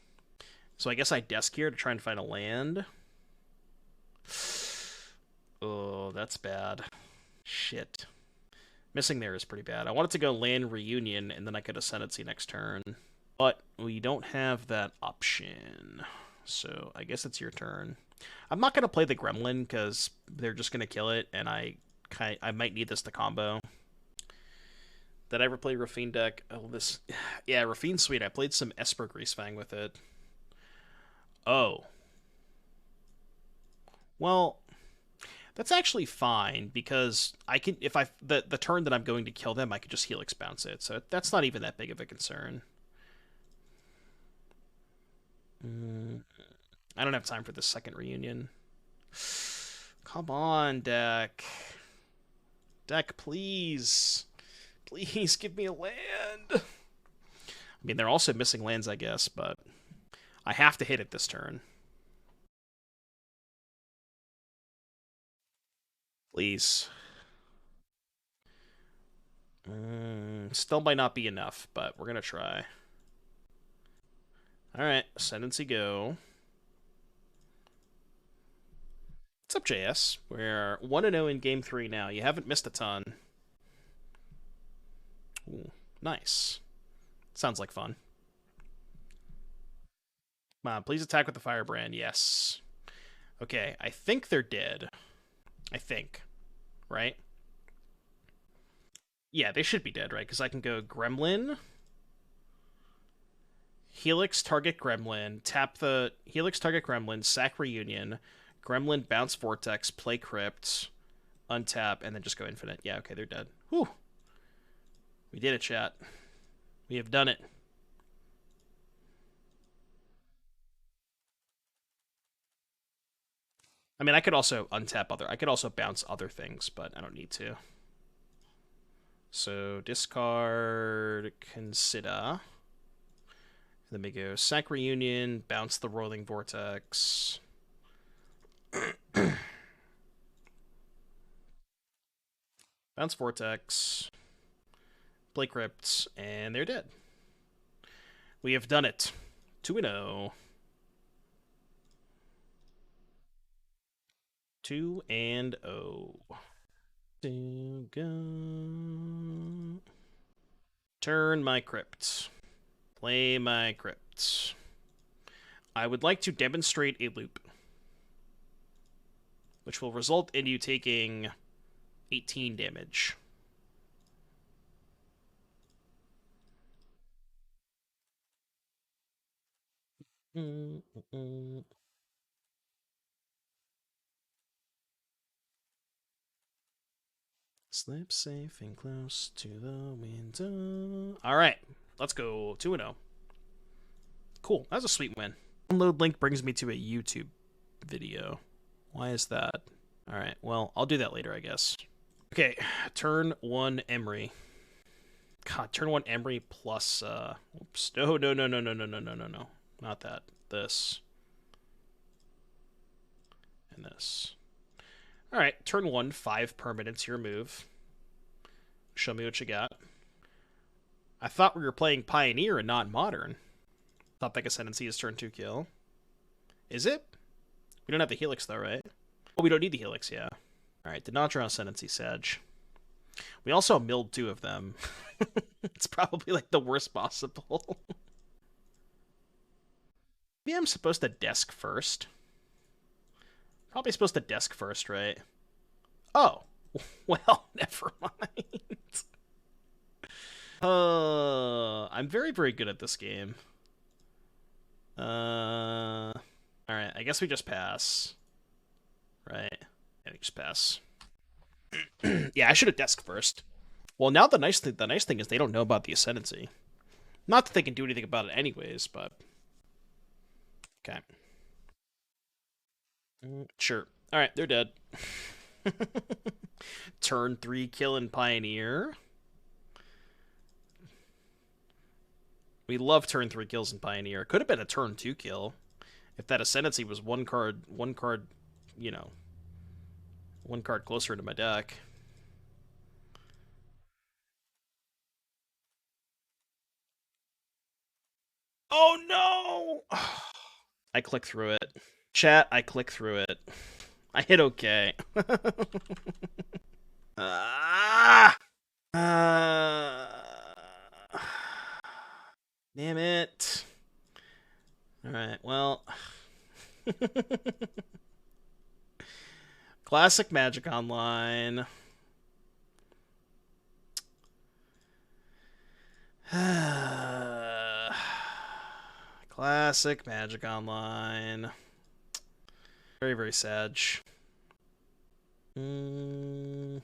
So I guess I desk here to try and find a land. Oh, that's bad. Shit. Missing there is pretty bad. I wanted to go land Reunion, and then I could Ascendancy next turn. But we don't have that option. So I guess it's your turn. I'm not going to play the Gremlin, because they're just going to kill it, and I might need this to combo. Did I ever play Rafine deck? Oh, this... Yeah, Rafine's sweet. I played some Esper Greasefang with it. Oh. Well, that's actually fine, because I can... If the turn that I'm going to kill them, I could just Helix bounce it, so that's not even that big of a concern. I don't have time for the second Reunion. Come on, deck. Deck, please. Please give me a land. I mean, they're also missing lands, I guess, but I have to hit it this turn. Please. Still might not be enough, but we're going to try. Alright, Ascendancy go. What's up, JS? We're 1-0 in Game 3 now. You haven't missed a ton. Ooh, nice. Sounds like fun. Come on, please attack with the Firebrand. Yes. Okay, I think they're dead. I think. Right? Yeah, they should be dead, right? Because I can go Gremlin, Helix, target Gremlin, tap the Helix, target Gremlin, sack Reunion, Gremlin, bounce Vortex, play Crypt, untap, and then just go Infinite. Yeah, okay, they're dead. Whew. We did it, chat. We have done it. I mean, I could also untap I could also bounce other things, but I don't need to. So, discard, consider. Then we go sack Reunion, bounce the Rolling Vortex. Bounce Vortex. Play Crypt, and they're dead. We have done it. 2-0. 2-0. Turn my Crypt. Play my Crypt. I would like to demonstrate a loop, which will result in you taking 18 damage. Slip safe and close to the window. All right, let's go 2-0. Cool, that's a sweet win. Download link brings me to a YouTube video. Why is that? All right, well, I'll do that later, I guess. Okay, turn 1 Emry. God, turn 1 Emry plus, oops. No. Not that. This. And this. Alright, turn 1, 5 permanents, your move. Show me what you got. I thought we were playing Pioneer and not Modern. Thought Decklist Ascendancy is turn 2 kill. Is it? We don't have the Helix though, right? Oh, we don't need the Helix, yeah. Alright, did not draw Ascendancy, Sag. We also milled 2 of them. It's probably like the worst possible. Maybe I'm supposed to desk first. Probably supposed to desk first, right? Oh, well, never mind. I'm very, very good at this game. Alright, I guess we just pass. Right. Yeah, we just pass. Yeah, I should have desk first. Well, now the nice thing is they don't know about the Ascendancy. Not that they can do anything about it anyways, but... Okay. Sure. Alright, they're dead. Turn 3 kill in Pioneer. We love turn 3 kills in Pioneer. Could have been a turn 2 kill. If that Ascendancy was one card, you know, one card closer to my deck. Oh no! I click through it. Chat, I click through it. I hit OK. Damn it. Alright, well. Classic Magic Online. Classic Magic Online. Very, very sad. Can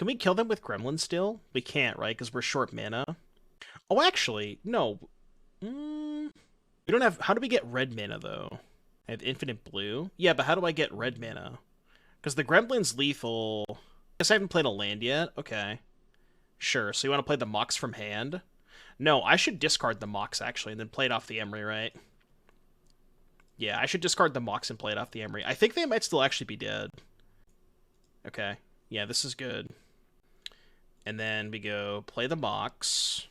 we kill them with Gremlin still? We can't, right? Because we're short mana. Oh, actually, no. We don't have... How do we get red mana, though? I have infinite blue? Yeah, but how do I get red mana? Because the Gremlin's lethal... I guess I haven't played a land yet? Okay. Sure, so you want to play the Mox from hand? No, I should discard the Mox, actually, and then play it off the Emry, right? Yeah, I should discard the Mox and play it off the Emry. I think they might still actually be dead. Okay. Yeah, this is good. And then we go play the Mox.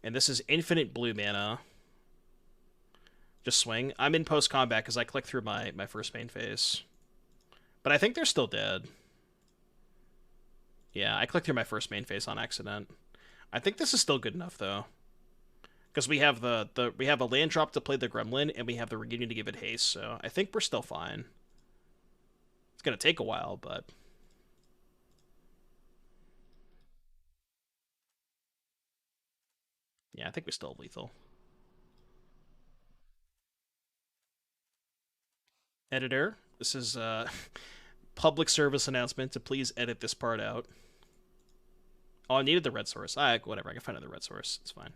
And this is infinite blue mana. Just swing. I'm in post-combat because I clicked through my first main phase. But I think they're still dead. Yeah, I clicked through my first main phase on accident. I think this is still good enough though, because we have we have a land drop to play the Gremlin, and we have the Reunion to give it haste. So I think we're still fine. It's gonna take a while, but yeah, I think we still have lethal. Editor, this is a public service announcement to please edit this part out. Oh, I needed the red source. Whatever, I can find another red source. It's fine.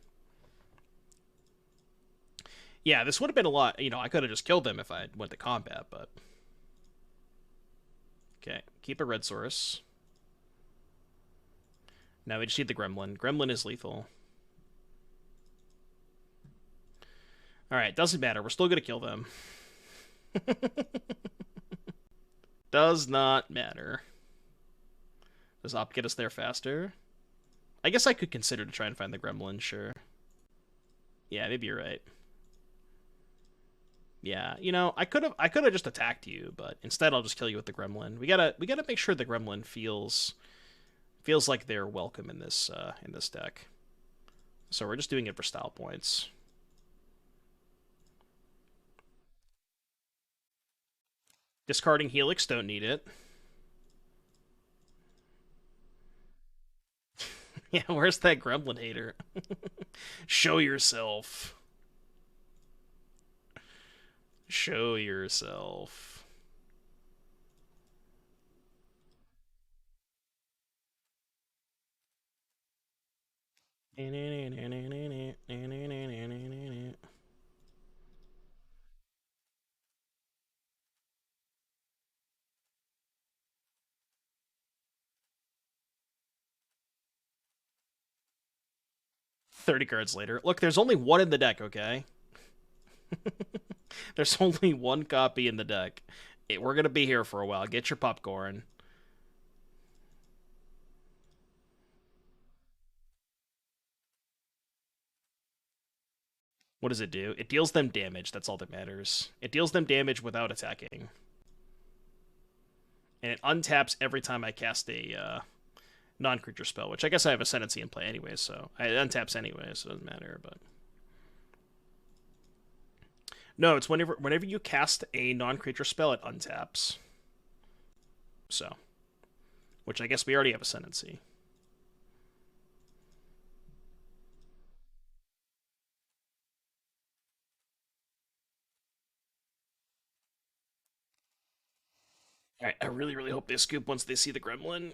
Yeah, this would have been a lot. You know, I could have just killed them if I went to combat, but... Okay, keep a red source. Now we just need the Gremlin. Gremlin is lethal. Alright, doesn't matter. We're still going to kill them. Does not matter. Does Op get us there faster? I guess I could consider to try and find the Gremlin, sure. Yeah, maybe you're right. Yeah, you know, I could have just attacked you, but instead I'll just kill you with the Gremlin. We gotta make sure the Gremlin feels like they're welcome in this deck. So we're just doing it for style points. Discarding Helix, don't need it. Yeah, where's that Gremlin hater? Show yourself. Show yourself. $30 cards later. Look, there's only one in the deck, okay? There's only one copy in the deck. We're going to be here for a while. Get your popcorn. What does it do? It deals them damage. That's all that matters. It deals them damage without attacking. And it untaps every time I cast a non-creature spell, which I guess I have Ascendancy in play anyway, so it untaps anyway, so it doesn't matter, but... No, it's whenever you cast a non-creature spell, it untaps. So. Which I guess we already have Ascendancy. Alright, I really, really hope they scoop once they see the Gremlin.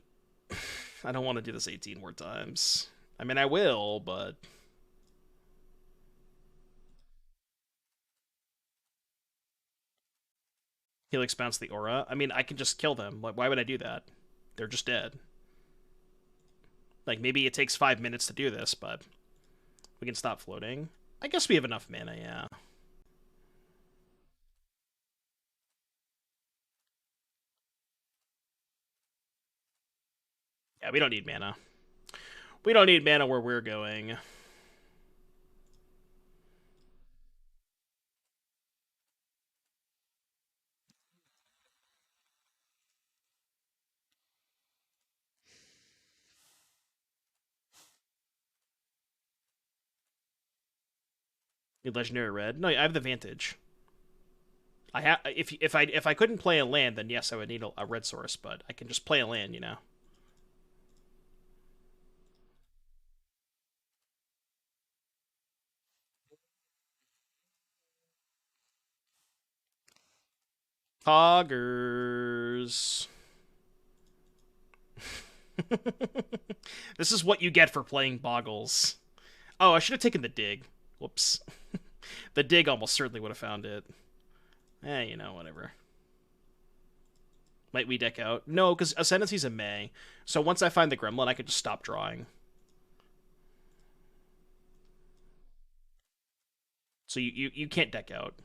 I don't want to do this 18 more times. I mean, I will, but... Helix bounce the aura. I mean, I can just kill them. Like, why would I do that? They're just dead. Like, maybe it takes 5 minutes to do this, but we can stop floating. I guess we have enough mana, yeah. Yeah, we don't need mana. We don't need mana where we're going. Need legendary red? No, I have the Vantage. I have if I couldn't play a land, then yes, I would need a red source, but I can just play a land, you know. Poggers. This is what you get for playing Boggles. Oh, I should have taken the dig. Whoops. The dig almost certainly would have found it. You know, whatever. Might we deck out? No, because Ascendancy's in May. So once I find the Gremlin, I could just stop drawing. So you can't deck out.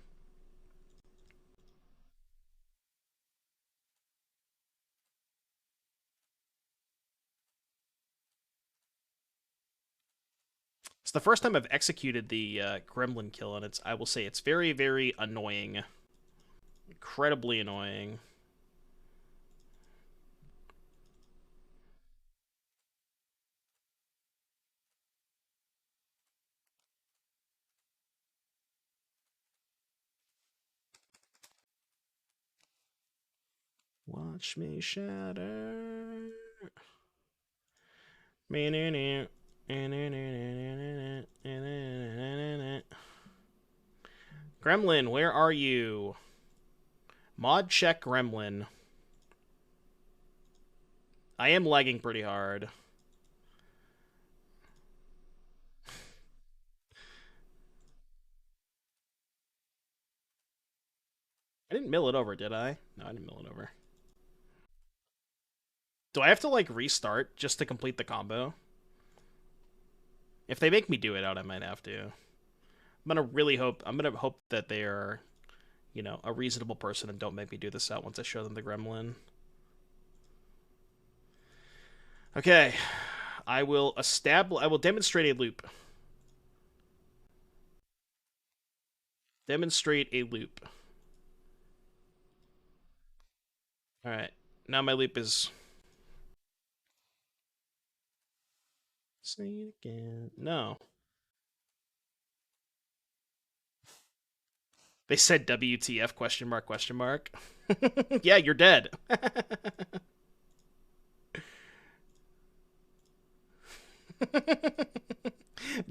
It's the first time I've executed the Gremlin kill, and I will say it's very, very annoying. Incredibly annoying. Watch me shatter. Gremlin, where are you? Mod check Gremlin. I am lagging pretty hard. I didn't mill it over, did I? No, I didn't mill it over. Do I have to, like, restart just to complete the combo? If they make me do it out, I might have to. I'm gonna hope that they are, you know, a reasonable person and don't make me do this out once I show them the Gremlin. Okay. I will demonstrate a loop. Demonstrate a loop. Alright. Now my loop is... Say it again. No. They said WTF question mark question mark. Yeah, you're dead.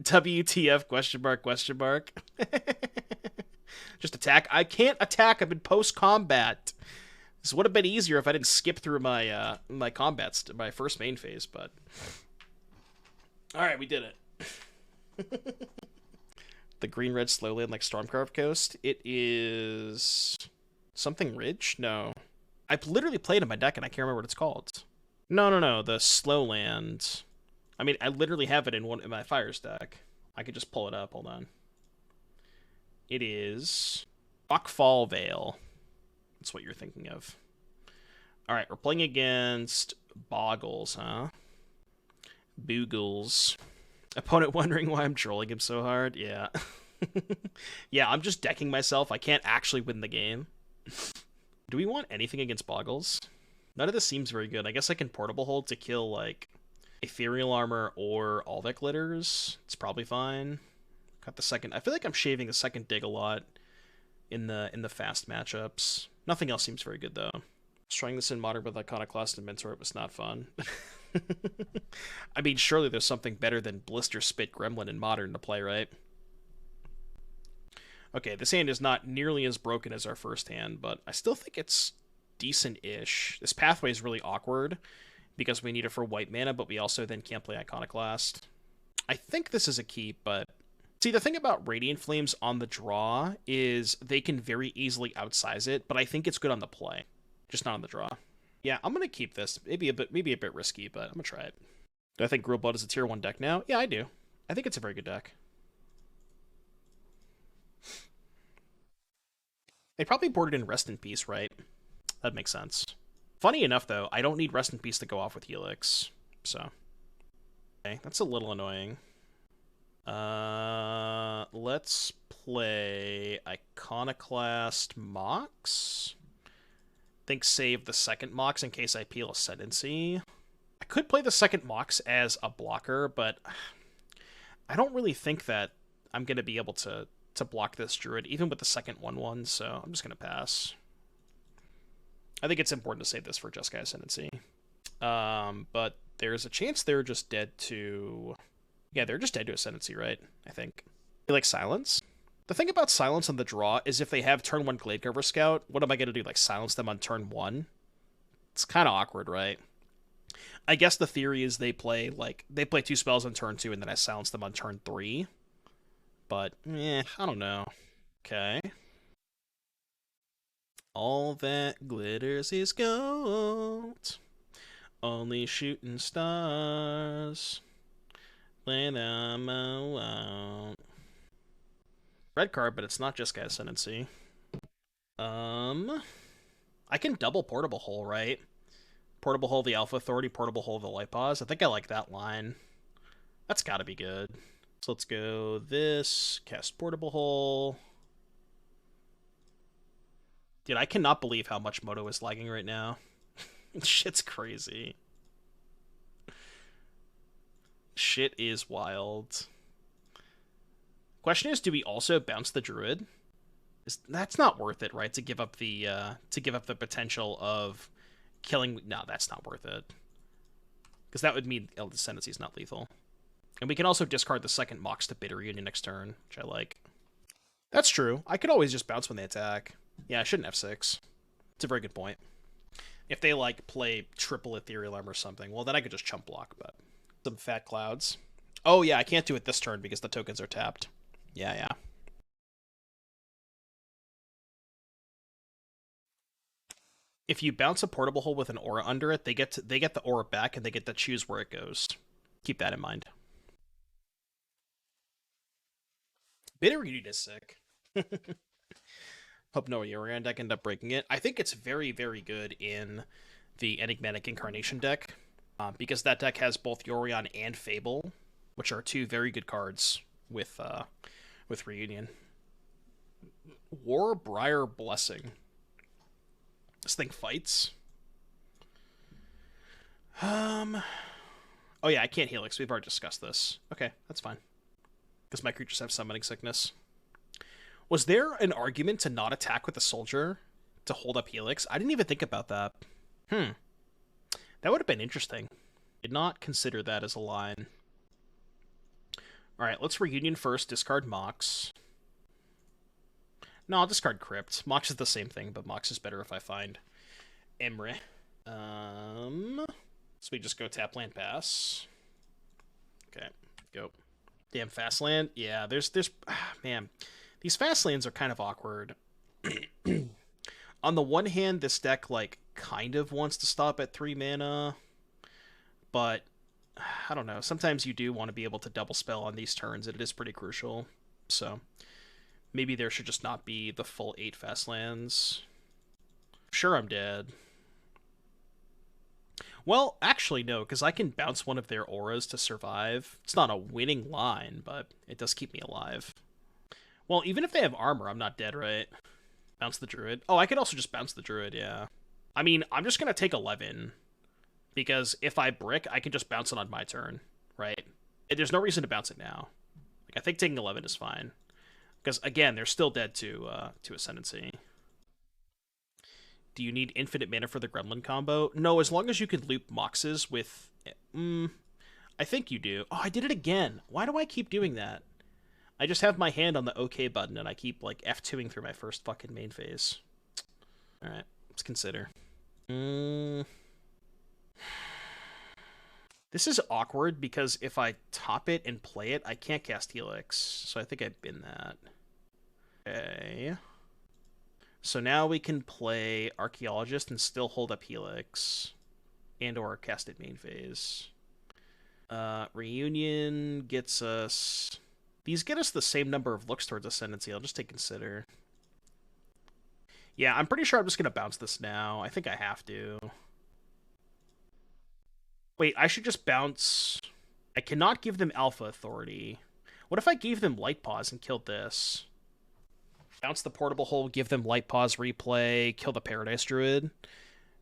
WTF question mark question mark. Just attack. I can't attack. I'm in post combat. This would have been easier if I didn't skip through my my combats, my first main phase, but all right, we did it. The green-red slowland like Stormcarved Coast. It is something Ridge? No. I've literally played in my deck and I can't remember what it's called. No. The slowland. I mean, I literally have it in my Fires deck. I could just pull it up. Hold on. It is Rockfall Vale. That's what you're thinking of. All right, we're playing against Boggles, huh? Boogles. Opponent wondering why I'm trolling him so hard? Yeah. Yeah, I'm just decking myself. I can't actually win the game. Do we want anything against Boggles? None of this seems very good. I guess I can Portable Hold to kill, like, Ethereal Armor or Alvec Glitters. It's probably fine. Got the second... I feel like I'm shaving the second dig a lot in the fast matchups. Nothing else seems very good, though. I was trying this in Modern with Iconoclast and Mentor. It was not fun. I mean, surely there's something better than Blisterspit Gremlin in Modern to play, right? Okay, this hand is not nearly as broken as our first hand, but I still think it's decent-ish. This pathway is really awkward because we need it for white mana, but we also then can't play Iconoclast. I think this is a keep, but... See, the thing about Radiant Flames on the draw is they can very easily outsize it, but I think it's good on the play, just not on the draw. Yeah, I'm gonna keep this. Maybe a bit risky, but I'm gonna try it. Do I think Grilled Blood is a tier 1 deck now? Yeah, I do. I think it's a very good deck. They probably boarded in Rest in Peace, right? That makes sense. Funny enough, though, I don't need Rest in Peace to go off with Helix, so... Okay, that's a little annoying. Let's play Iconoclast Mox. Think save the second Mox in case I peel Ascendancy. I could play the second Mox as a blocker, but I don't really think that I'm going to be able to block this Druid, even with the second 1/1, so I'm just going to pass. I think it's important to save this for Jeskai Ascendancy. But there's a chance they're just dead to... Yeah, they're just dead to Ascendancy, right? I think. You like Silence? The thing about Silence on the draw is if they have turn 1 Gladecover Scout, what am I going to do? Like, silence them on turn 1? It's kind of awkward, right? I guess the theory is they play 2 spells on turn 2 and then I silence them on turn 3. But, I don't know. Okay. All that glitters is gold. Only shooting stars. When I'm alone. Red card, but it's not Jeskai Ascendancy. I can double Portable Hole, right? Portable Hole the Alpha Authority, Portable Hole the Light Pause. I think I like that line. That's gotta be good. So let's go this, cast Portable Hole. Dude, I cannot believe how much Moto is lagging right now. Shit's crazy. Shit is wild. Question is, do we also bounce the Druid? That's not worth it, right? To give up the potential of killing... No, that's not worth it. Because that would mean Eldritch Ascendancy is not lethal. And we can also discard the second Mox to Bitter Reunion next turn, which I like. That's true. I could always just bounce when they attack. Yeah, I shouldn't F6. It's a very good point. If they, like, play triple Ethereal Arm or something, well, then I could just chump block, but... Some fat clouds. Oh, yeah, I can't do it this turn because the tokens are tapped. Yeah. If you bounce a portable hole with an aura under it, they get the aura back and they get to choose where it goes. Keep that in mind. Bitter Reunion is sick. Hope no Yorion deck end up breaking it. I think it's very, very good in the Enigmatic Incarnation deck, because that deck has both Yorion and Fable, which are two very good cards with Reunion. Warbriar Blessing. This thing fights. Oh yeah, I can't Helix. We've already discussed this. Okay, that's fine. Because my creatures have summoning sickness. Was there an argument to not attack with the soldier to hold up Helix? I didn't even think about that. That would have been interesting. Did not consider that as a line. Alright, let's Reunion first, discard Mox. No, I'll discard Crypt. Mox is the same thing, but Mox is better if I find Emry. So we just go tap land pass. Okay, go. Damn, fast land? Yeah, there's man, these fast lands are kind of awkward. On the one hand, this deck, like, kind of wants to stop at 3 mana, but I don't know. Sometimes you do want to be able to double spell on these turns, and it is pretty crucial. So maybe there should just not be the full 8 fast lands. Sure, I'm dead. Well, actually, no, because I can bounce one of their auras to survive. It's not a winning line, but it does keep me alive. Well, even if they have armor, I'm not dead, right? Bounce the Druid. Oh, I could also just bounce the Druid, yeah. I mean, I'm just going to take 11, because if I brick, I can just bounce it on my turn, right? There's no reason to bounce it now. Like, I think taking 11 is fine. Because, again, they're still dead to Ascendancy. Do you need infinite mana for the Gremlin combo? No, as long as you can loop Moxes with... I think you do. Oh, I did it again. Why do I keep doing that? I just have my hand on the OK button, and I keep, like, F2ing through my first fucking main phase. Alright, let's consider. This is awkward, because if I top it and play it, I can't cast Helix. So I think I bin that. Okay. So now we can play Archaeologist and still hold up Helix. And or cast it main phase. Reunion gets us... These get us the same number of looks towards Ascendancy. I'll just take Consider. Yeah, I'm pretty sure I'm just going to bounce this now. I think I have to. Wait, I should just bounce... I cannot give them Alpha Authority. What if I gave them Light Pause and killed this? Bounce the Portable Hole, give them Light Pause replay, kill the Paradise Druid,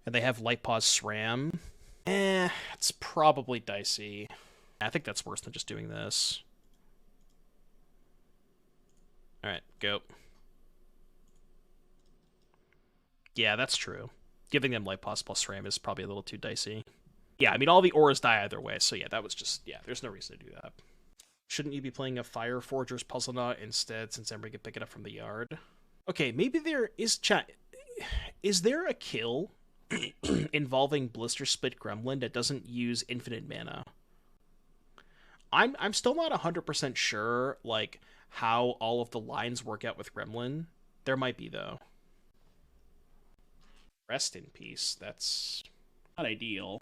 and they have Light Pause SRAM. It's probably dicey. I think that's worse than just doing this. Alright, go. Yeah, that's true. Giving them Light Pause plus SRAM is probably a little too dicey. Yeah, I mean, all the auras die either way, so yeah, that was just... Yeah, there's no reason to do that. Shouldn't you be playing a Fire Forger's Puzzle Knot instead, since Emry can pick it up from the yard? Okay, maybe there is... Is there a kill involving Blisterspit Gremlin that doesn't use infinite mana? I'm still not 100% sure, like, how all of the lines work out with Gremlin. There might be, though. Rest in peace. That's not ideal.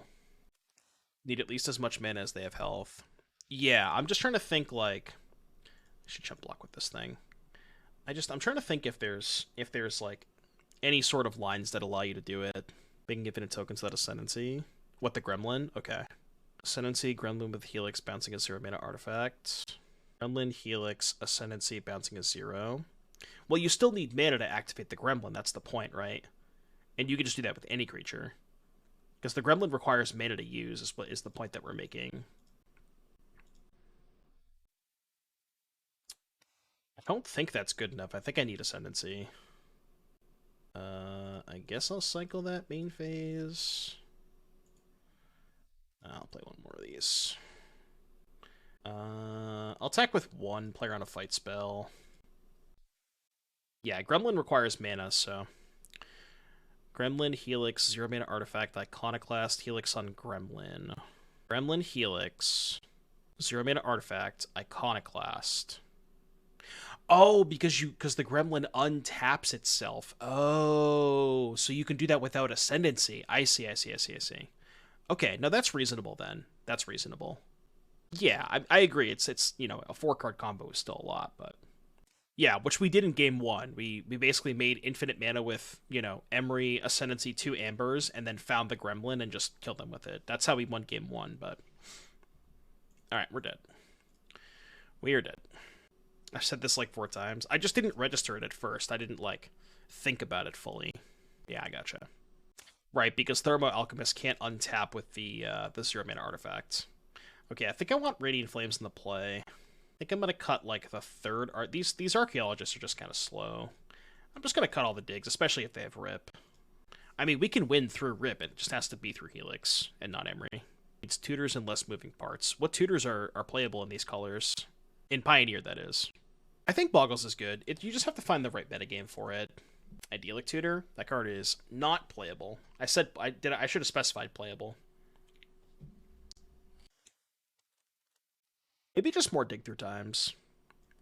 Need at least as much mana as they have health. Yeah, I'm just trying to think, like... I should chump block with this thing. I'm trying to think if there's like, any sort of lines that allow you to do it. Making infinite tokens without Ascendancy. What, the Gremlin? Okay. Ascendancy, Gremlin with Helix, bouncing a 0 mana artifact. Gremlin, Helix, Ascendancy, bouncing a 0. Well, you still need mana to activate the Gremlin, that's the point, right? And you can just do that with any creature. Because the Gremlin requires mana to use, is the point that we're making. I don't think that's good enough. I think I need Ascendancy. I guess I'll cycle that main phase. I'll play one more of these. I'll attack with one player on a fight spell. Yeah, Gremlin requires mana, so... Gremlin, Helix, 0 mana artifact, Iconoclast, Helix on Gremlin. Gremlin, Helix, 0 mana artifact, Iconoclast. Oh, because the Gremlin untaps itself. Oh, so you can do that without Ascendancy. I see. Okay, no, that's reasonable then. That's reasonable. Yeah, I agree. It's you know, a 4-card combo is still a lot, but yeah, which we did in game 1. We basically made infinite mana with, you know, Emry, Ascendancy, 2 Ambers, and then found the Gremlin and just killed them with it. That's how we won game 1, but alright, we're dead. We are dead. I've said this like 4 times. I just didn't register it at first. I didn't, like, think about it fully. Yeah, I gotcha. Right, because Thermo Alchemist can't untap with the 0 mana artifact. Okay, I think I want Radiant Flames in the play. I think I'm gonna cut, like, the third art. These archaeologists are just kind of slow. I'm just gonna cut all the digs, especially if they have Rip. I mean, we can win through Rip. It just has to be through Helix and not Emry. It's tutors and less moving parts. What tutors are playable in these colors? In Pioneer, that is. I think Boggles is good. You just have to find the right metagame for it. Idyllic Tutor? That card is not playable. I should have specified playable. Maybe just more dig through times.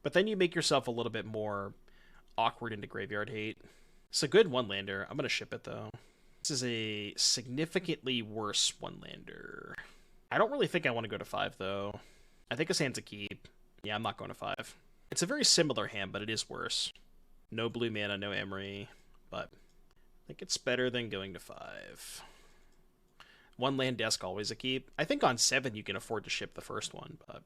But then you make yourself a little bit more awkward into graveyard hate. It's a good one-lander. I'm going to ship it, though. This is a significantly worse one-lander. I don't really think I want to go to 5, though. I think his hand's a keep. Yeah, I'm not going to 5. It's a very similar hand, but it is worse. No blue mana, no Emry, but I think it's better than going to 5. One land desk, always a keep. I think on 7 you can afford to ship the first one, but...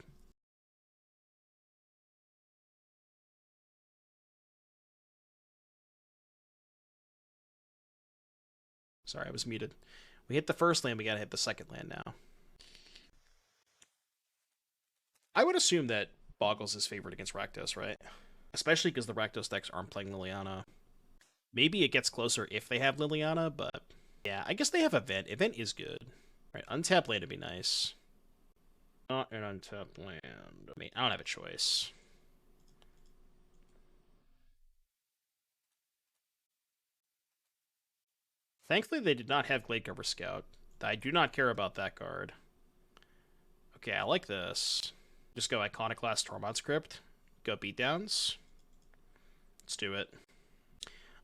Sorry, I was muted. We hit the first land, we gotta hit the second land now. I would assume that Boggles is favored against Rakdos, right? Especially because the Rakdos decks aren't playing Liliana. Maybe it gets closer if they have Liliana, but... Yeah, I guess they have Event. Event is good. Right, untap land would be nice. Not an untapped land. I mean, I don't have a choice. Thankfully, they did not have Gladecover Scout. I do not care about that card. Okay, I like this. Just go Iconoclast, Tormod Crypt. Go beatdowns. Let's do it.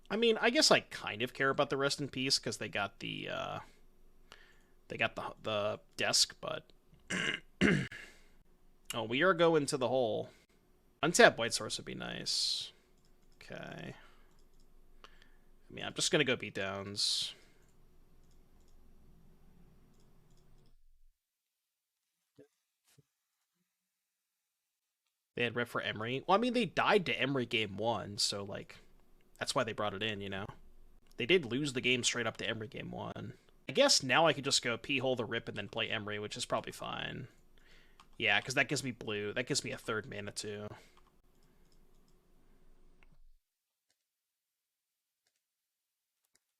I mean, I guess I kind of care about the Rest in Peace because they got the desk, but oh, we are going to the hole. Untap White Source would be nice. Okay. I mean, I'm just gonna go beatdowns. They had Rip for Emry. Well, I mean, they died to Emry game 1, so, like, that's why they brought it in, you know? They did lose the game straight up to Emry game 1. I guess now I could just go P-hole the Rip and then play Emry, which is probably fine. Yeah, because that gives me blue. That gives me a 3rd mana, too.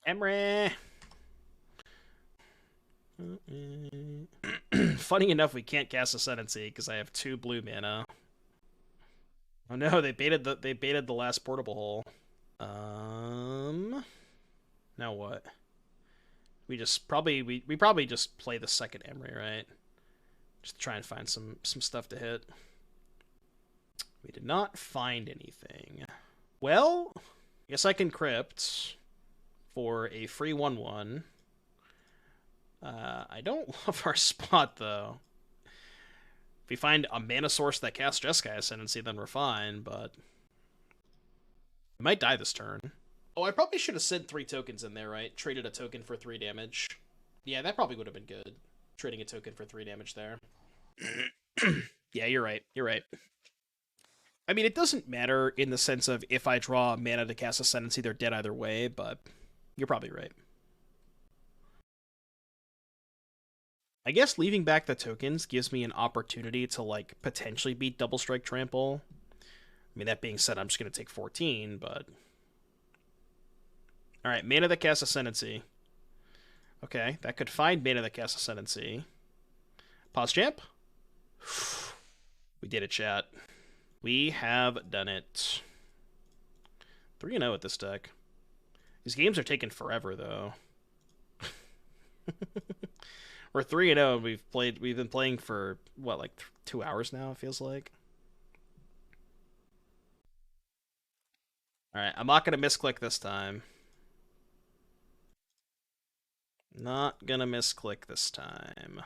Emry! Funny enough, we can't cast Ascendancy because I have 2 blue mana. Oh no, they baited the last portable hole. Now what? We probably just play the second Emry, right? Just try and find some stuff to hit. We did not find anything. Well, I guess I can Crypt for a free 1/1. I don't love our spot though. If we find a mana source that casts Jeskai Ascendancy, then we're fine, but we might die this turn. Oh, I probably should have sent 3 tokens in there, right? Traded a token for 3 damage. Yeah, that probably would have been good. Trading a token for 3 damage there. Yeah, you're right. You're right. I mean, it doesn't matter in the sense of if I draw mana to cast Ascendancy, they're dead either way, but you're probably right. I guess leaving back the tokens gives me an opportunity to, like, potentially beat Double Strike Trample. I mean, that being said, I'm just going to take 14, but... Alright, mana that casts Ascendancy. Okay, that could find mana that casts Ascendancy. Pause champ? We did it, chat. We have done it. 3-0 with this deck. These games are taking forever, though. We're 3-0 and we've been playing for what, like 2 hours now, it feels like. Alright, I'm not gonna misclick this time. Not gonna misclick this time.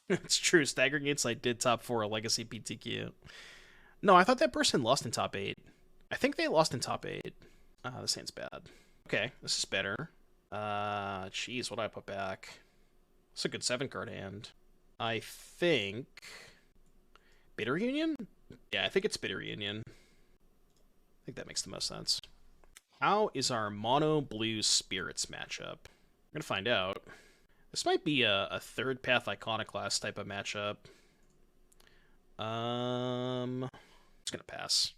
It's true, Staggering Insight did top 4 a Legacy PTQ. No, I thought that person lost in top 8. I think they lost in top 8. This hand's bad. Okay, this is better. Jeez, what do I put back? It's a good 7-card hand. I think... Bitter Union? Yeah, I think it's Bitter Union. I think that makes the most sense. How is our mono blue spirits matchup? We're gonna find out. This might be a third path Iconoclast type of matchup. It's gonna pass.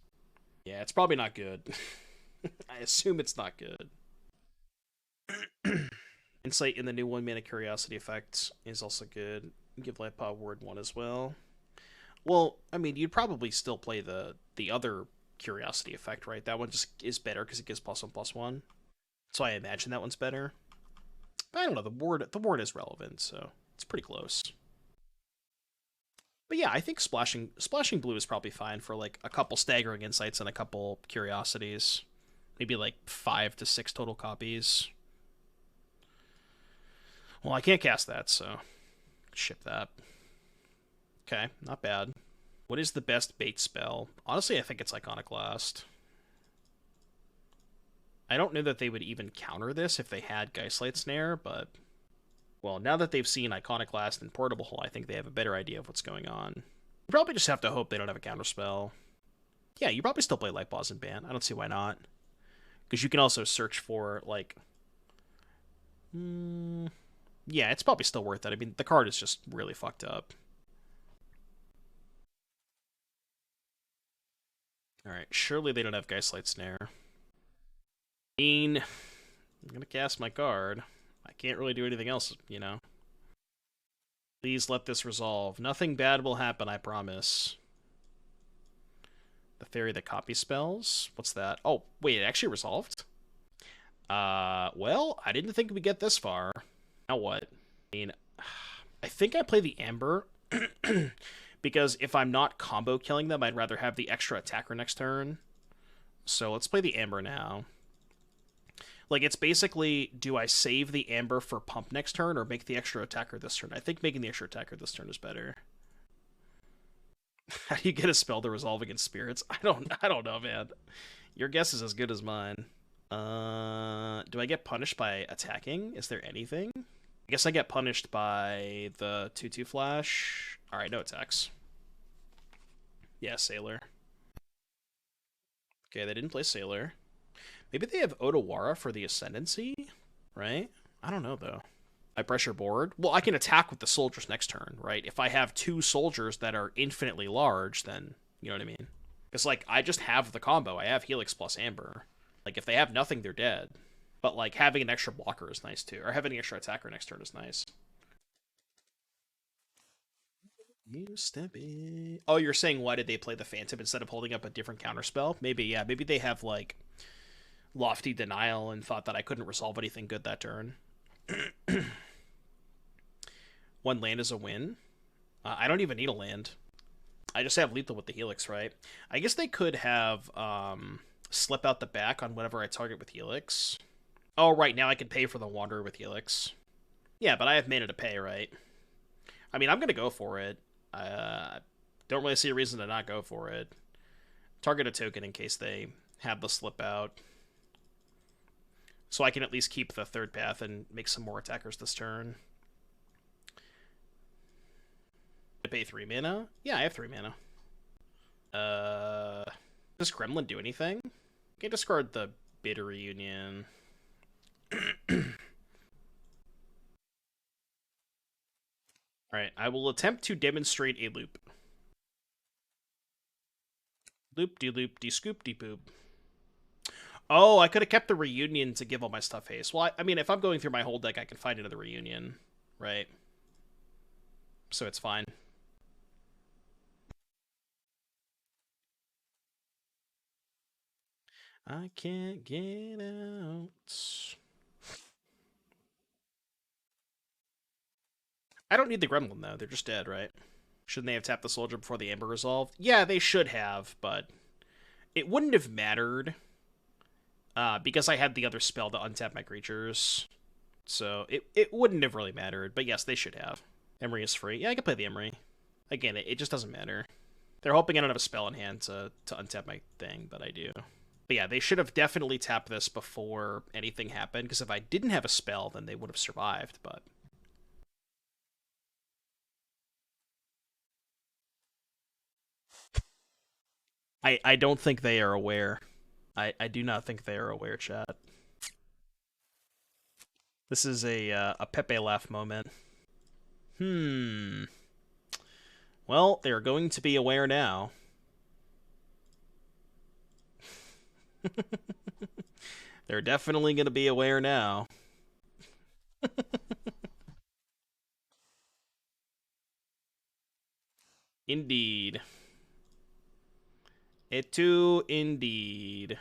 Yeah, it's probably not good. I assume it's not good. Insight in the new 1-mana Curiosity effect is also good. Give Life Pod Word 1 as well. Well, I mean, you'd probably still play the other Curiosity effect, right? That one just is better because it gives +1/+1. So I imagine that one's better. But I don't know, the word is relevant, so it's pretty close. But yeah, I think splashing blue is probably fine for like a couple Staggering Insights and a couple Curiosities. Maybe like 5 to 6 total copies. Well, I can't cast that, so ship that. Okay, not bad. What is the best bait spell? Honestly, I think it's Iconoclast. I don't know that they would even counter this if they had Geistlight Snare, but... Well, now that they've seen Iconoclast and Portable Hole, I think they have a better idea of what's going on. You probably just have to hope they don't have a counterspell. Yeah, you probably still play Light Pause and Ban. I don't see why not. Because you can also search for, like... Yeah, it's probably still worth it. I mean, the card is just really fucked up. Alright, surely they don't have Geistlight Snare. I mean, I'm gonna cast my card. I can't really do anything else, you know. Please let this resolve. Nothing bad will happen, I promise. The Fairy that copies spells? What's that? Oh, wait, it actually resolved? Well, I didn't think we'd get this far. Now what? I mean, I think I play the Amber, because if I'm not combo killing them, I'd rather have the extra attacker next turn. So let's play the Amber now. Like, it's basically, do I save the Amber for pump next turn, or make the extra attacker this turn? I think making the extra attacker this turn is better. How do you get a spell to resolve against spirits? I don't know, man. Your guess is as good as mine. Do I get punished by attacking? Is there anything? I guess I get punished by the 2/2 flash. Alright, no attacks. Yeah, Sailor. Okay, they didn't play Sailor. Maybe they have Otawara for the Ascendancy, right? I don't know, though. I pressure board. Well, I can attack with the soldiers next turn, right? If I have 2 soldiers that are infinitely large, then, you know what I mean? Because, like, I just have the combo. I have Helix plus Amber. Like, if they have nothing, they're dead. But, like, having an extra blocker is nice, too. Or having an extra attacker next turn is nice. You step in. Oh, you're saying why did they play the Phantom instead of holding up a different counterspell? Maybe, yeah. Maybe they have, like, Lofty Denial and thought that I couldn't resolve anything good that turn. 1 land is a win. I don't even need a land. I just have lethal with the Helix, right? I guess they could have slip out the back on whatever I target with Helix. Oh, right, now I can pay for the Wanderer with Helix. Yeah, but I have mana to pay, right? I mean, I'm going to go for it. Don't really see a reason to not go for it. Target a token in case they have the slip out. So I can at least keep the 3rd path and make some more attackers this turn. I pay 3 mana? Yeah, I have 3 mana. Does Gremlin do anything? I can discard the Bitter Union. Alright, I will attempt to demonstrate a loop. Loop-de-loop-de-scoop-de-poop. Oh, I could have kept the reunion to give all my stuff haste. Well, I mean, if I'm going through my whole deck, I can find another reunion, right? So it's fine. I can't get out. I don't need the Gremlin, though. They're just dead, right? Shouldn't they have tapped the Soldier before the Amber resolved? Yeah, they should have, but it wouldn't have mattered because I had the other spell to untap my creatures. So it wouldn't have really mattered, but yes, they should have. Emry is free. Yeah, I can play the Emry. Again, it just doesn't matter. They're hoping I don't have a spell in hand to untap my thing, but I do. But yeah, they should have definitely tapped this before anything happened, because if I didn't have a spell, then they would have survived, but... I don't think they are aware. I do not think they are aware, chat. This is a Pepe laugh moment. Well, they're going to be aware now. They're definitely going to be aware now. Indeed. It too, indeed.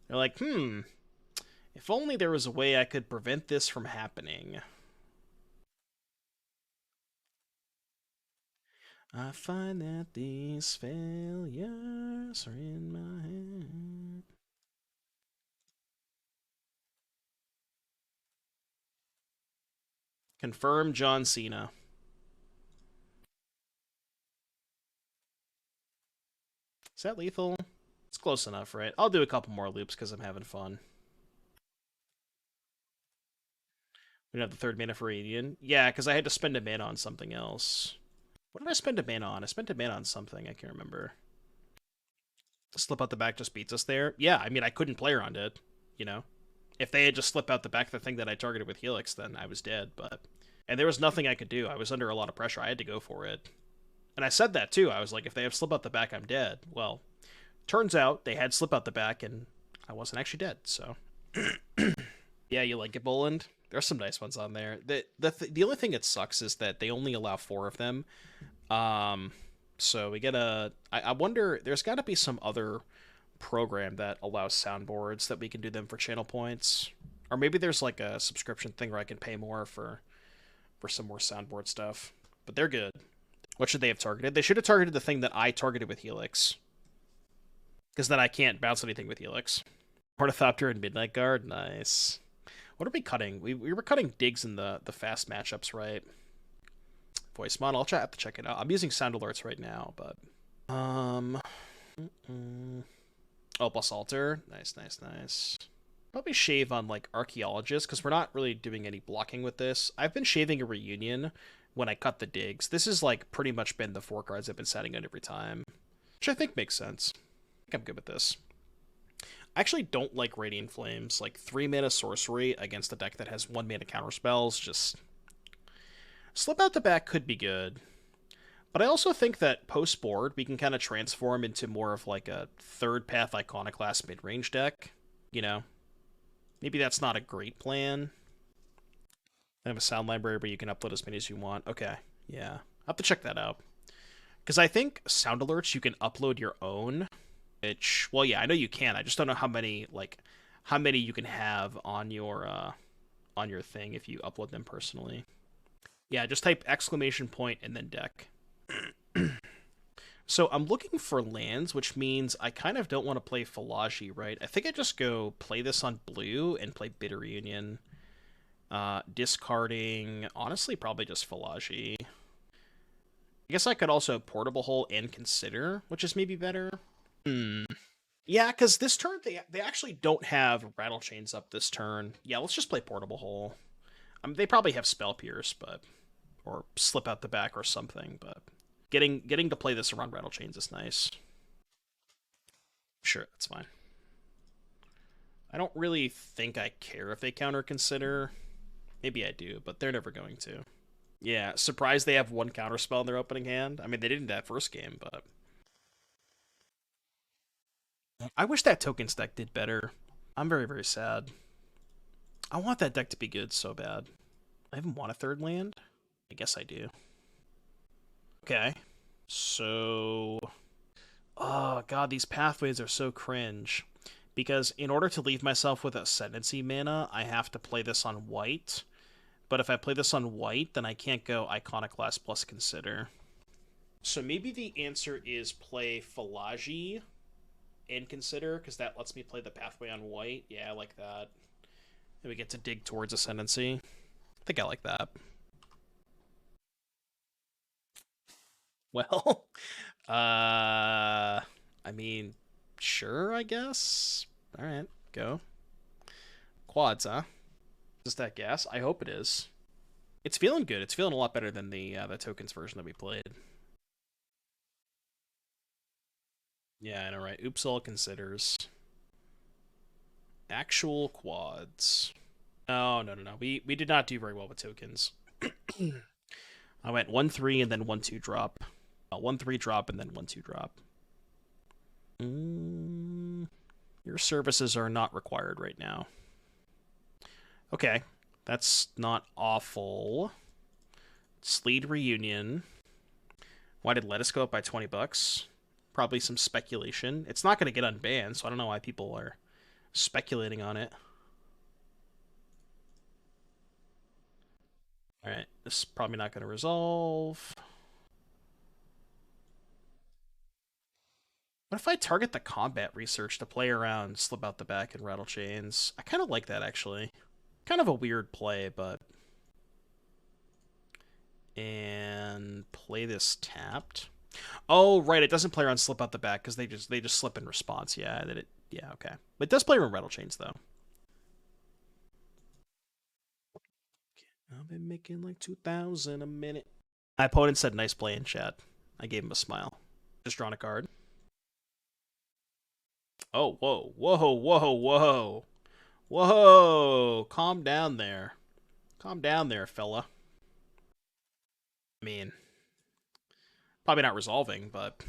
They're like, if only there was a way I could prevent this from happening. I find that these failures are in my head. Confirm John Cena. Is that lethal? It's close enough, right? I'll do a couple more loops because I'm having fun. We don't have the third mana for Radiant. Yeah, because I had to spend a mana on something else. What did I spend a mana on? I spent a mana on something. I can't remember. Slip out the back just beats us there. Yeah, I mean, I couldn't play around it, you know? If they had just slipped out the back the thing that I targeted with Helix, then I was dead, but... And there was nothing I could do. I was under a lot of pressure. I had to go for it. And I said that, too. I was like, if they have slip out the back, I'm dead. Well, turns out they had slip out the back, and I wasn't actually dead, so... Yeah, you like it, Boland? There's some nice ones on there. The only thing that sucks is that they only allow 4 of them. So we get a... I wonder... There's got to be some other program that allows soundboards that we can do them for channel points. Or maybe there's like a subscription thing where I can pay more for some more soundboard stuff. But they're good. What should they have targeted? They should have targeted the thing that I targeted with Helix. Because then I can't bounce anything with Helix. Ornithopter and Midnight Guard? Nice. What are we cutting? We were cutting digs in the fast matchups, right? Voice model. I'll have to check it out. I'm using sound alerts right now, but... Oh, plus alter. Nice. Probably shave on, like, Archaeologist, because we're not really doing any blocking with this. I've been shaving a reunion when I cut the digs. This has, like, pretty much been the 4 cards I've been setting on every time, which I think makes sense. I think I'm good with this. I actually don't like Radiant Flames. Like, 3 mana sorcery against a deck that has 1 mana counterspells, just... Slip out the back could be good. But I also think that post-board, we can kind of transform into more of, like, a third path Iconoclast mid-range deck, you know? Maybe that's not a great plan. I have a sound library where you can upload as many as you want. Okay, yeah. I'll have to check that out. Because I think sound alerts, you can upload your own. Which, well, yeah, I know you can. I just don't know how many you can have on your thing if you upload them personally. Yeah, just type exclamation point and then deck. So I'm looking for lands, which means I kind of don't want to play Fallaji, right? I think I just go play this on blue and play Bitter Reunion. Discarding, honestly, probably just Fallaji. I guess I could also Portable Hole and Consider, which is maybe better. Yeah, because this turn, they actually don't have Rattle Chains up this turn. Yeah, let's just play Portable Hole. They probably have Spell Pierce, but... Or Slip Out the Back or something, but... Getting to play this around Rattle Chains is nice. Sure, that's fine. I don't really think I care if they counter Consider. Maybe I do, but they're never going to. Yeah, surprised they have 1 counterspell in their opening hand. I mean, they didn't that first game, but... I wish that tokens deck did better. I'm very, very sad. I want that deck to be good so bad. I haven't won a third land? I guess I do. Okay. So... Oh, God, these pathways are so cringe. Because in order to leave myself with Ascendancy mana, I have to play this on white. But if I play this on white, then I can't go Iconoclast plus Consider. So maybe the answer is play Fallaji and Consider, because that lets me play the pathway on white. Yeah, I like that. And we get to dig towards Ascendancy. I think I like that. Well, I mean, sure, I guess. All right, go. Quads, huh? Is that gas? I hope it is. It's feeling good. It's feeling a lot better than the tokens version that we played. Yeah, I know, right? Oops, all considers. Actual quads. No. We did not do very well with tokens. I went 1-3 and then 1-2 drop. 1-3 drop and then 1-2 drop. Your services are not required right now. Okay, that's not awful. Sleed Reunion. Why did Lettuce go up by 20 bucks? Probably some speculation. It's not going to get unbanned, so I don't know why people are speculating on it. Alright, this is probably not going to resolve. What if I target the combat research to play around Slip Out the Back and Rattle Chains? I kind of like that, actually. Kind of a weird play, but... And play this tapped. Oh, right, it doesn't play around Slip Out the Back because they just slip in response. Yeah, okay. But it does play around Rattle Chains, though. I've been making like 2,000 a minute. My opponent said nice play in chat. I gave him a smile. Just drawn a card. Oh, whoa. Whoa. Calm down there. Calm down there, fella. I mean, probably not resolving, but...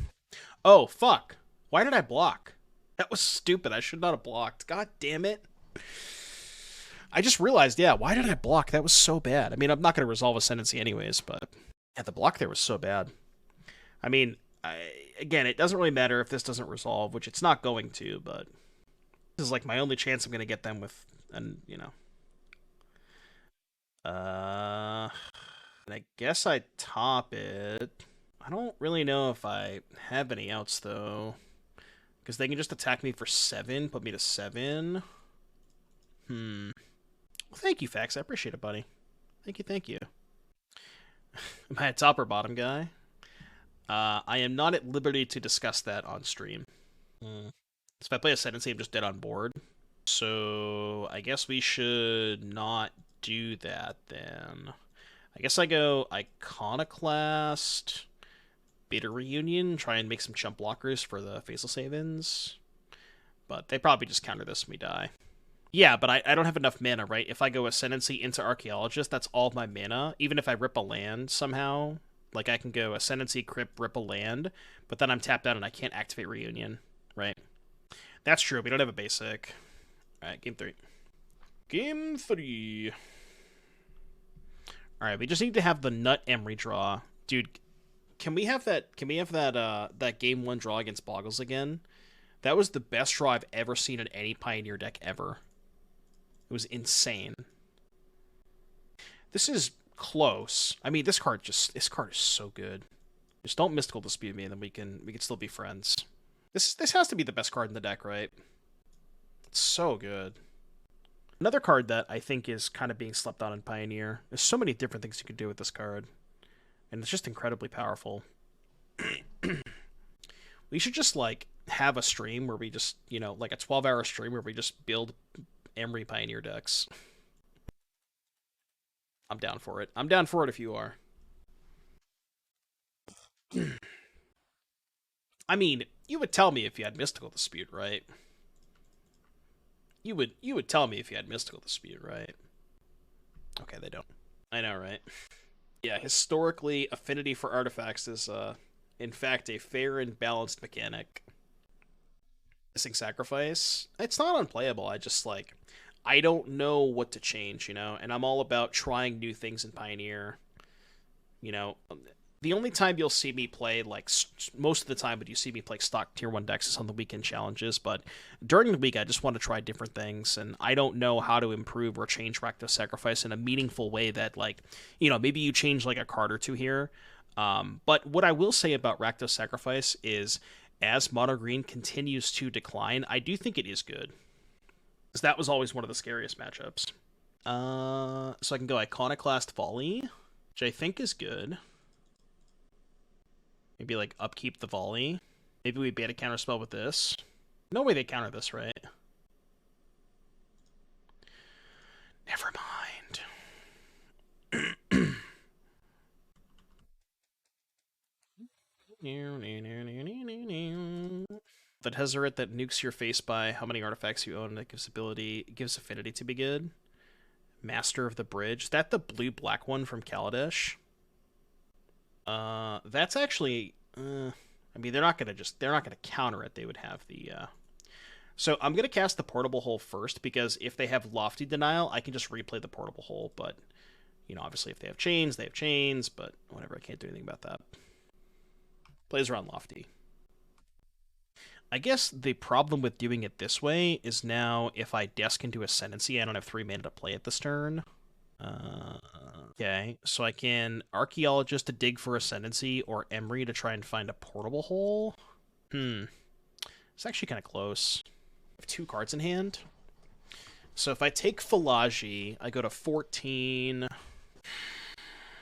Oh, fuck. Why did I block? That was stupid. I should not have blocked. God damn it. I just realized, yeah, why did I block? That was so bad. I mean, I'm not going to resolve Ascendancy anyways, but... Yeah, the block there was so bad. I mean, again, it doesn't really matter if this doesn't resolve, which it's not going to, but... This is like my only chance I'm going to get them with, and you know... And I guess I top it. I don't really know if I have any outs, though. Because they can just attack me for 7, put me to 7. Well, thank you, Fax. I appreciate it, buddy. Thank you. Am I a top or bottom guy? I am not at liberty to discuss that on stream. So if I play Ascendancy, I'm just dead on board. So I guess we should not do that, then. I guess I go Iconoclast, Beta Reunion, try and make some chump blockers for the Faceless Havens. But they probably just counter this when we die. Yeah, but I don't have enough mana, right? If I go Ascendancy into Archaeologist, that's all of my mana. Even if I rip a land somehow, like I can go Ascendancy, Crypt, rip a land, but then I'm tapped out and I can't activate Reunion, right? That's true, we don't have a basic. Alright, game 3. Game 3. Alright, we just need to have the nut Emry draw. Dude, can we have that that game 1 draw against Boggles again? That was the best draw I've ever seen in any Pioneer deck ever. It was insane. This is close. I mean, this card is so good. Just don't Mystical Dispute me, and then we can still be friends. This has to be the best card in the deck, right? It's so good. Another card that I think is kind of being slept on in Pioneer. There's so many different things you can do with this card. And it's just incredibly powerful. We should just, like, have a stream where we just, you know, like a 12-hour stream where we just build Emry Pioneer decks. I'm down for it. I'm down for it if you are. I mean, you would tell me if you had Mystical Dispute, right? You would tell me if you had Mystical Dispute, right? Okay, they don't. I know, right? Yeah, historically, affinity for artifacts is, in fact, a fair and balanced mechanic. Missing Sacrifice. It's not unplayable. I just like I don't know what to change, you know, and I'm all about trying new things in Pioneer. You know, the only time you'll see me play, like, most of the time, but you see me play stock tier 1 decks is on the weekend challenges, but during the week, I just want to try different things, and I don't know how to improve or change Rakdos Sacrifice in a meaningful way that, like, you know, maybe you change, like, a card or two here. But what I will say about Rakdos Sacrifice is, as Mono Green continues to decline, I do think it is good. Because that was always one of the scariest matchups. So I can go Iconoclast Volley, which I think is good. Maybe, like, upkeep the Volley. Maybe we bait a counterspell with this. No way they counter this, right? Never mind. The Tezzeret that nukes your face by how many artifacts you own that gives affinity to be good. Master of the Bridge. Is that the blue-black one from Kaladesh? That's actually, I mean, they're not gonna counter it. They would have the, So I'm gonna cast the Portable Hole first, because if they have Lofty Denial, I can just replay the Portable Hole, but, you know, obviously if they have chains, but whatever, I can't do anything about that. Plays around Lofty. I guess the problem with doing it this way is now if I desk into Ascendancy, I don't have 3 mana to play it this turn. Okay, so I can Archaeologist to dig for Ascendancy, or Emry to try and find a Portable Hole. It's actually kind of close. I have 2 cards in hand. So if I take Fallaji, I go to 14.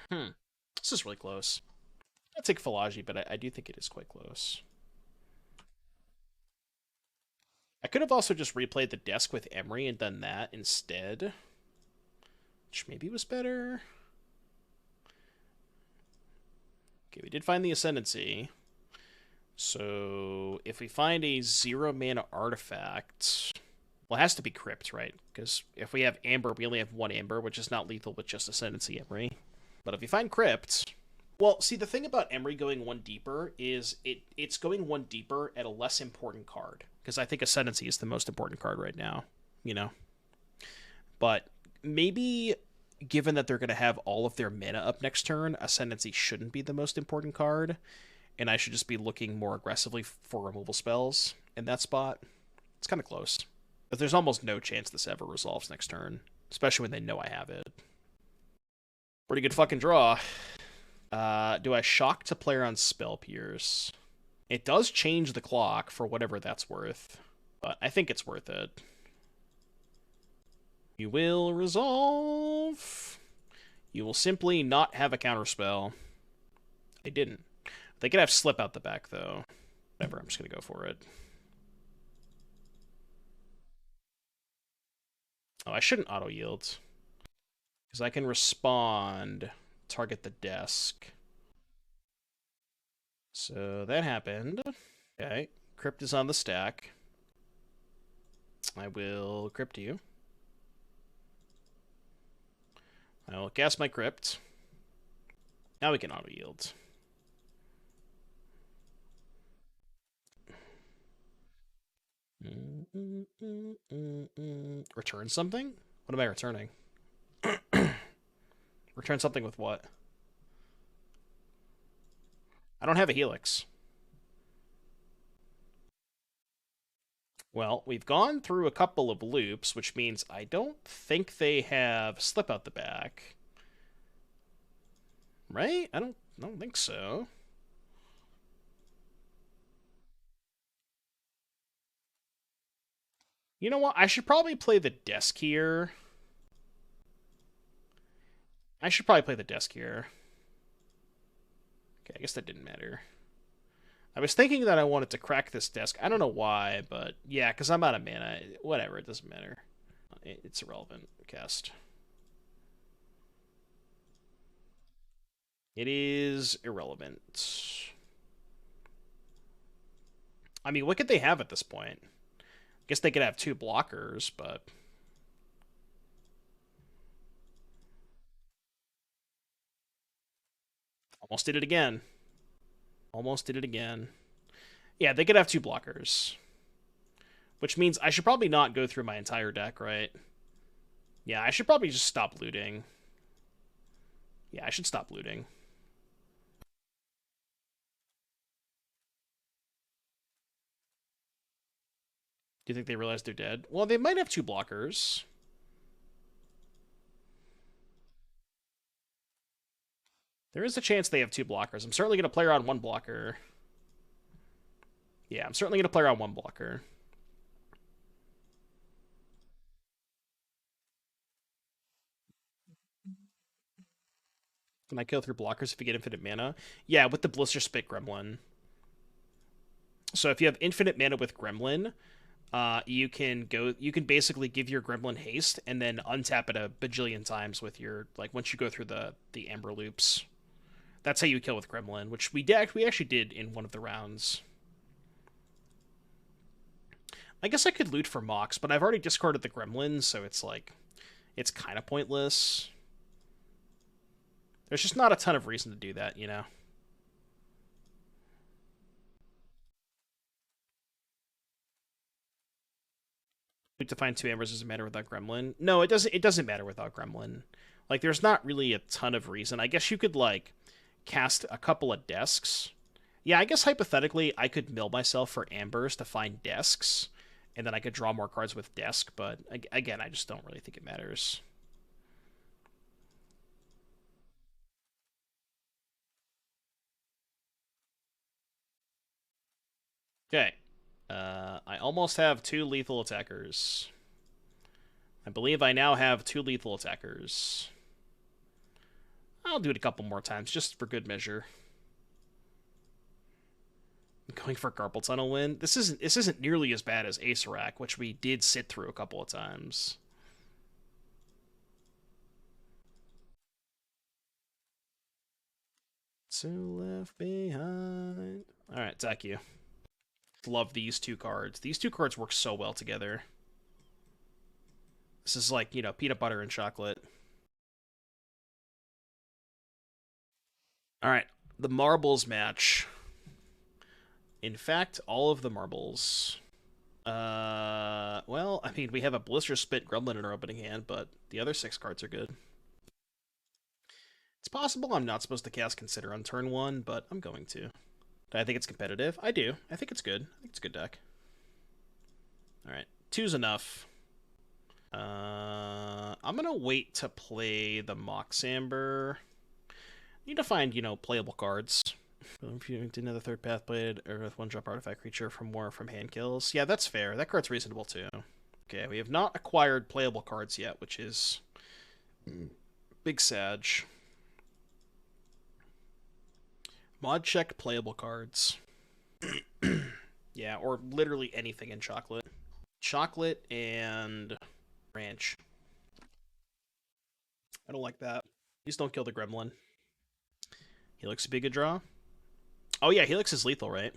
This is really close. I'll take Fallaji, but I do think it is quite close. I could have also just replayed the desk with Emry and done that instead, which maybe was better. Okay, we did find the Ascendancy. So if we find a 0 mana artifact, well, it has to be Crypt, right? Because if we have Amber, we only have 1 Amber, which is not lethal with just Ascendancy Emry. But if you find Crypt, well, see, the thing about Emry going 1 deeper is it's going 1 deeper at a less important card. Because I think Ascendancy is the most important card right now, you know? But maybe, given that they're going to have all of their mana up next turn, Ascendancy shouldn't be the most important card, and I should just be looking more aggressively for removal spells in that spot. It's kind of close. But there's almost no chance this ever resolves next turn, especially when they know I have it. Pretty good fucking draw. Do I shock to player on Spell Pierce? It does change the clock for whatever that's worth, but I think it's worth it. You will resolve. You will simply not have a counterspell. They didn't. They could have Slip out the back, though. Whatever, I'm just going to go for it. Oh, I shouldn't auto-yield. Because I can respond, target the desk. So that happened. Okay, Crypt is on the stack. I will Crypt you. I will cast my Crypt. Now we can auto-yield. Return something? What am I returning? Return something with what? I don't have a Helix. Well, we've gone through a couple of loops, which means I don't think they have Slip out the back. Right? I don't think so. You know what? I should probably play the desk here. Okay, I guess that didn't matter. I was thinking that I wanted to crack this desk. I don't know why, but yeah, because I'm out of mana. Whatever, it doesn't matter. It's irrelevant. Cast. It is irrelevant. I mean, what could they have at this point? I guess they could have 2 blockers, but... Almost did it again. Yeah, they could have 2 blockers. Which means I should probably not go through my entire deck, right? Yeah, I should probably just stop looting. Yeah, I should stop looting. Do you think they realize they're dead? Well, they might have 2 blockers. There is a chance they have 2 blockers. I'm certainly going to play around 1 blocker. Yeah, I'm certainly going to play around 1 blocker. Can I kill through blockers if you get infinite mana? Yeah, with the Blisterspit Gremlin. So if you have infinite mana with Gremlin, you can basically give your Gremlin haste and then untap it a bajillion times with your, like, once you go through the Amber loops. That's how you kill with Gremlin, which we actually did in one of the rounds. I guess I could loot for Mox, but I've already discarded the Gremlin, so it's like, it's kind of pointless. There's just not a ton of reason to do that, you know? To find 2 Ambers doesn't matter without Gremlin. No, it doesn't matter without Gremlin. Like, there's not really a ton of reason. I guess you could, like, cast a couple of desks. Yeah, I guess hypothetically I could mill myself for Ambers to find desks, and then I could draw more cards with desk, but again, I just don't really think it matters. Okay. I almost have 2 lethal attackers. I believe I now have 2 lethal attackers. I'll do it a couple more times, just for good measure. I'm going for Carpal Tunnel win. This isn't nearly as bad as Acerak, which we did sit through a couple of times. So left behind. Alright, attack you. Love these 2 cards. These 2 cards work so well together. This is like, you know, peanut butter and chocolate. Alright, the marbles match. In fact, all of the marbles. Well, I mean, we have a Blisterspit Gremlin in our opening hand, but the other 6 cards are good. It's possible I'm not supposed to cast Consider on turn 1, but I'm going to. Do I think it's competitive? I do. I think it's good. I think it's a good deck. Alright, 2's enough. I'm gonna wait to play the Mox Amber. Need to find, you know, playable cards. If you didn't have the 3rd Pathblade or with 1-drop artifact creature from hand kills. Yeah, that's fair. That card's reasonable too. Okay, we have not acquired playable cards yet, which is big sag. Mod check playable cards. Yeah, or literally anything in chocolate. Chocolate and ranch. I don't like that. Please don't kill the Gremlin. Helix would be a good draw. Oh yeah, Helix is lethal, right?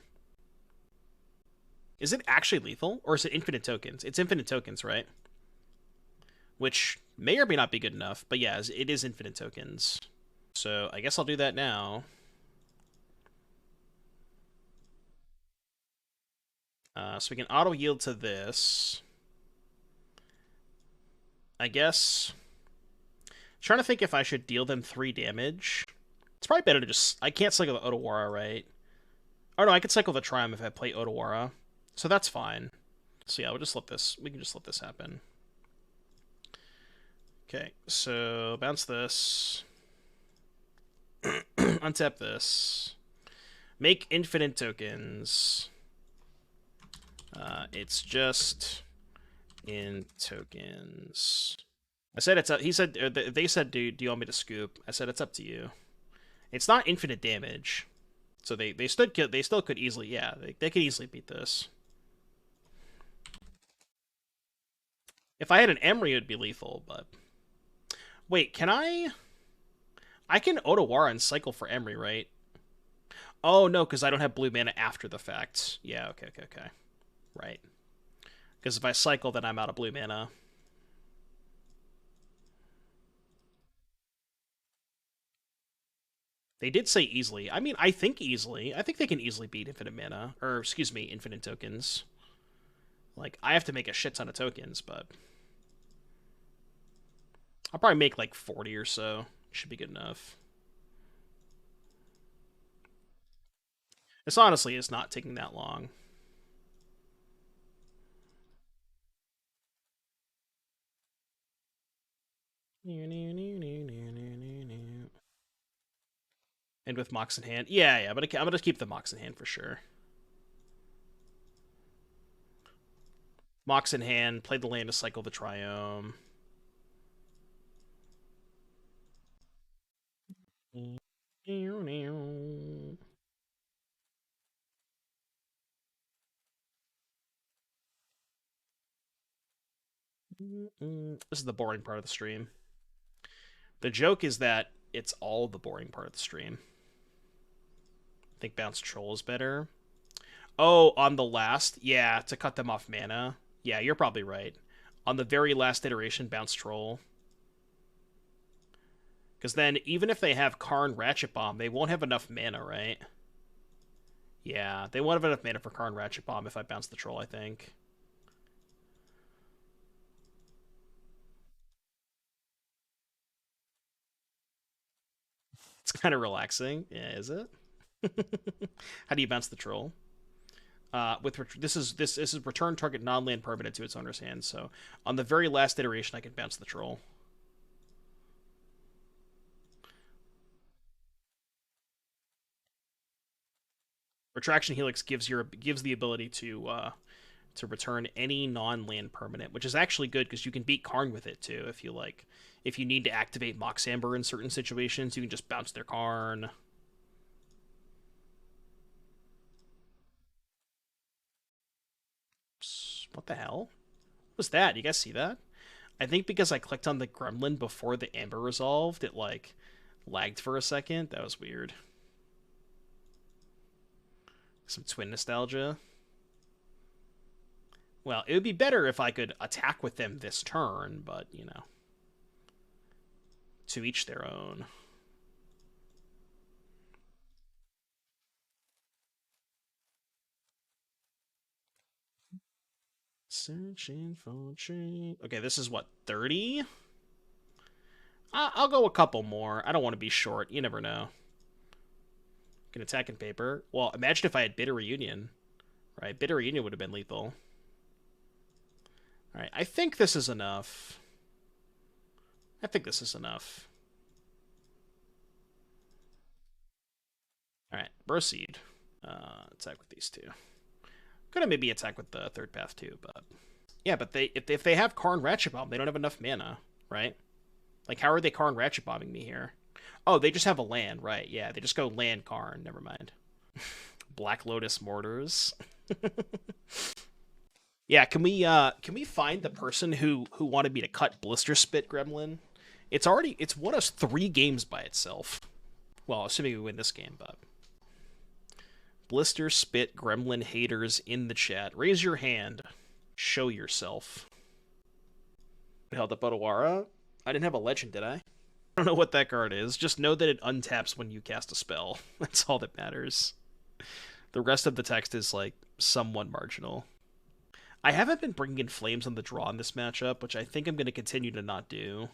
Is it actually lethal? Or is it infinite tokens? It's infinite tokens, right? Which may or may not be good enough, but yeah, it is infinite tokens. So I guess I'll do that now. So we can auto-yield to this. I guess... trying to think if I should deal them 3 damage. It's probably better to just... I can't cycle the Otawara, right? Oh no, I could cycle the Triome if I play Otawara. So that's fine. So yeah, we'll just let this... we can just let this happen. Okay, so bounce this. Untap this. Make infinite tokens. It's just in tokens. I said it's up. He said, they said, do you want me to scoop? I said it's up to you. It's not infinite damage, so they still could easily, yeah, they could easily beat this. If I had an Emry, it would be lethal, but wait, can I? I can Otawara and cycle for Emry, right? Oh no, because I don't have blue mana after the fact. Yeah, okay. Right. Because if I cycle, then I'm out of blue mana. They did say easily. I mean, I think easily. I think they can easily beat infinite mana. Or, excuse me, infinite tokens. Like, I have to make a shit ton of tokens, but I'll probably make like 40 or so. Should be good enough. This honestly is not taking that long. And with Mox in hand. Yeah, but I'm going to keep the Mox in hand for sure. Mox in hand, play the land to cycle the Triome. This is the boring part of the stream. The joke is that it's all the boring part of the stream. I think Bounce Troll is better. Oh, on the last? Yeah, to cut them off mana. Yeah, you're probably right. On the very last iteration, Bounce Troll. Because then, even if they have Karn Ratchet Bomb, they won't have enough mana, right? Yeah, they won't have enough mana for Karn Ratchet Bomb if I bounce the Troll, I think. It's kind of relaxing. Yeah, is it? How do you bounce the Troll? This is return target non-land permanent to its owner's hand. So on the very last iteration, I can bounce the Troll. Retraction Helix gives the ability to return any non-land permanent, which is actually good because you can beat Karn with it too. If you like, if you need to activate Mox Amber in certain situations, you can just bounce their Karn. What the hell? What was that? You guys see that? I think because I clicked on the Gremlin before the Amber resolved, it like lagged for a second. That was weird. Some twin nostalgia. Well, it would be better if I could attack with them this turn, but, you know. To each their own. Searching for tree. Okay, this is what, 30? I'll go a couple more. I don't want to be short. You never know. Can attack in paper. Well, imagine if I had Bitter Reunion. Right, Bitter Reunion would have been lethal. Alright, I think this is enough. I think this is enough. Alright, proceed. Attack with these two. Could have maybe attack with the third path too, but... Yeah, but if they have Karn Ratchet Bomb, they don't have enough mana, right? Like, how are they Karn Ratchet Bombing me here? Oh, they just have a land, right? Yeah, they just go land Karn. Never mind. Black Lotus Mortars. Yeah, can we find the person who wanted me to cut Blisterspit Gremlin? It's won us 3 games by itself. Well, assuming we win this game, but Blisterspit Gremlin haters in the chat, raise your hand. Show yourself. I held up Otawara. I didn't have a legend, did I? I don't know what that card is. Just know that it untaps when you cast a spell. That's all that matters. The rest of the text is, like, somewhat marginal. I haven't been bringing in Flames on the draw in this matchup, which I think I'm going to continue to not do.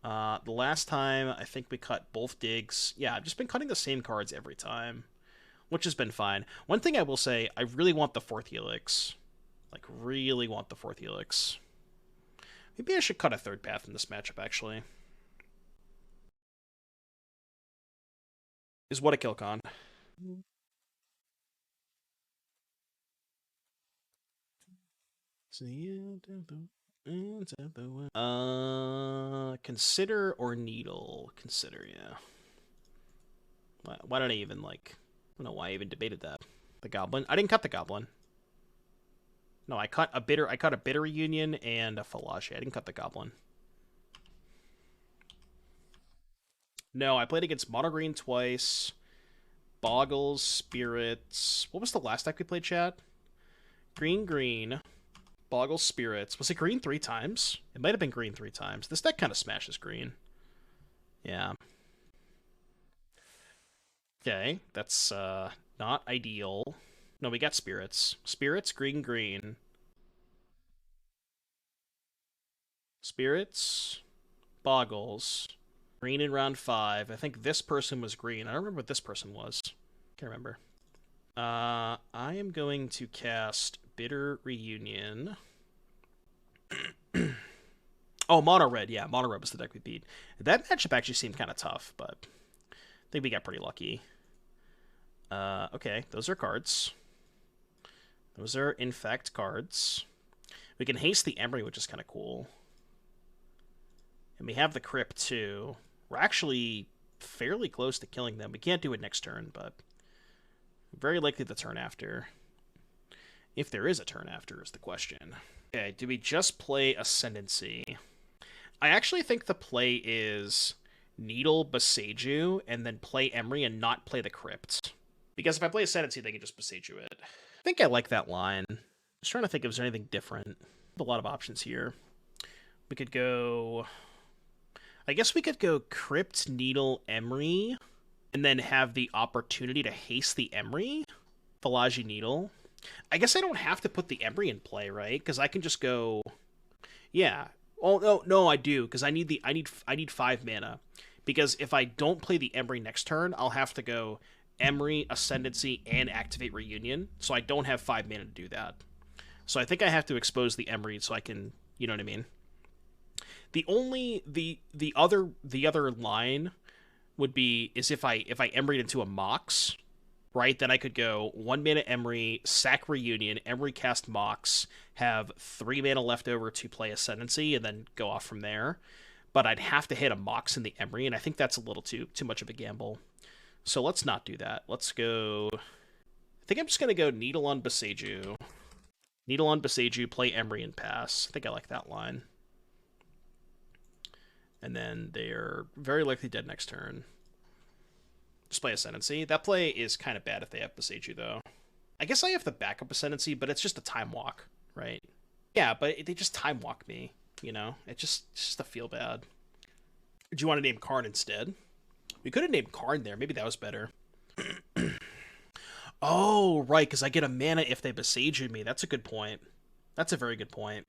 The last time, I think we cut both digs. Yeah, I've just been cutting the same cards every time, which has been fine. One thing I will say, I really want the 4th Helix. Like, really want the 4th Helix. Maybe I should cut a 3rd path in this matchup, actually. Is what a kill con. Consider or Needle? Consider, yeah. Why don't I even, like... I don't know why I even debated that. The Goblin? I didn't cut the Goblin. No, I cut a Bitter Reunion and a Fallaji. I didn't cut the Goblin. No, I played against Mono Green twice. Boggles, Spirits. What was the last deck we played, chat? Green. Boggles, Spirits. Was it green 3 times? It might have been green 3 times. This deck kind of smashes green. Yeah. Okay, that's not ideal. No, we got Spirits. Spirits, green. Spirits, Boggles, green in round 5. I think this person was green. I don't remember what this person was. Can't remember. I am going to cast Bitter Reunion. Oh, Mono Red. Yeah, Mono Red was the deck we beat. That matchup actually seemed kind of tough, but I think we got pretty lucky. Okay, those are cards. Those are, in fact, cards. We can haste the Emry, which is kind of cool. And we have the Crypt, too. We're actually fairly close to killing them. We can't do it next turn, but very likely the turn after. If there is a turn after is the question. Okay, do we just play Ascendancy? I actually think the play is Needle Boseiju and then play Emry and not play the Crypt. Because if I play Ascendancy, they can just Boseiju it. I think I like that line. Just trying to think if there's anything different. A lot of options here. We could go... I guess we could go Crypt, Needle, Emry, and then have the opportunity to haste the Emry. Fallaji Needle. I guess I don't have to put the Emry in play, right? Because I can just go... Yeah. Oh, no, I do, because I need 5 mana. Because if I don't play the Emry next turn, I'll have to go Emry, Ascendancy, and activate Reunion. So I don't have 5 mana to do that. So I think I have to expose the Emry so I can, you know what I mean? The other line would be is if I Emry'd into a Mox, right? Then I could go 1 mana Emry, sack Reunion, Emry cast Mox, have 3 mana left over to play Ascendancy, and then go off from there. But I'd have to hit a Mox in the Emry, and I think that's a little too much of a gamble. So let's not do that. Let's go... I think I'm just going to go Needle on Boseiju. Needle on Boseiju, play Emry, and pass. I think I like that line. And then they're very likely dead next turn. Just play Ascendancy. That play is kind of bad if they have Boseiju, though. I guess I have the backup Ascendancy, but it's just a time walk, right? Yeah, but they just time walk me, you know? It's just a feel bad. Do you want to name Karn instead? We could have named Karn there. Maybe that was better. Oh, right, because I get a mana if they Boseiju me. That's a good point. That's a very good point.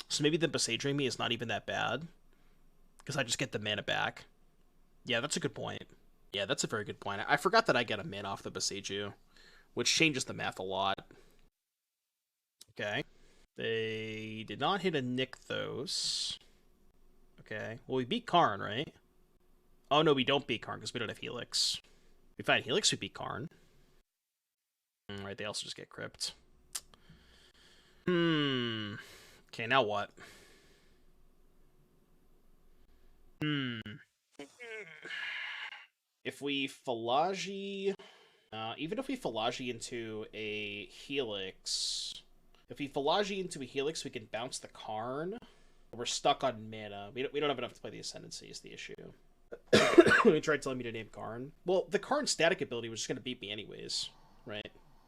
So maybe the Boseiju me is not even that bad. Because I just get the mana back. Yeah, that's a good point. Yeah, that's a very good point. I forgot that I get a mana off the Boseiju, which changes the math a lot. Okay. They did not hit a Nykthos. Okay. Well, we beat Karn, right? Oh, no, we don't beat Karn because we don't have Helix. If we find Helix, we beat Karn. Right, they also just get Crypt. Okay, now what? If we Fallaji... even if we Fallaji into a Helix... If we Fallaji into a Helix, we can bounce the Karn. We're stuck on mana. We don't have enough to play the Ascendancy is the issue. You tried telling me to name Karn. Well, the Karn static ability was just going to beat me anyways, right?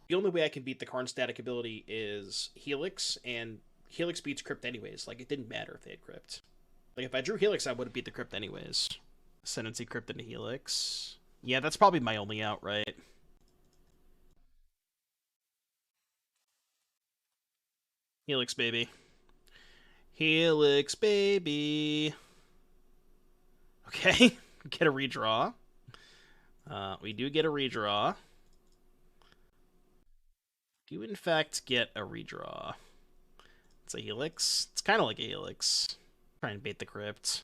The only way I can beat the Karn static ability is Helix, and Helix beats Crypt anyways. Like, it didn't matter if they had Crypt. Like, if I drew Helix, I would have beat the Crypt anyways. Ascendancy, Crypt, and Helix. Yeah, that's probably my only out, right? Helix, baby. Helix, baby. Okay, get a redraw. We do get a redraw. Do in fact get a redraw. It's a Helix. It's kind of like a Helix. Try and bait the Crypt.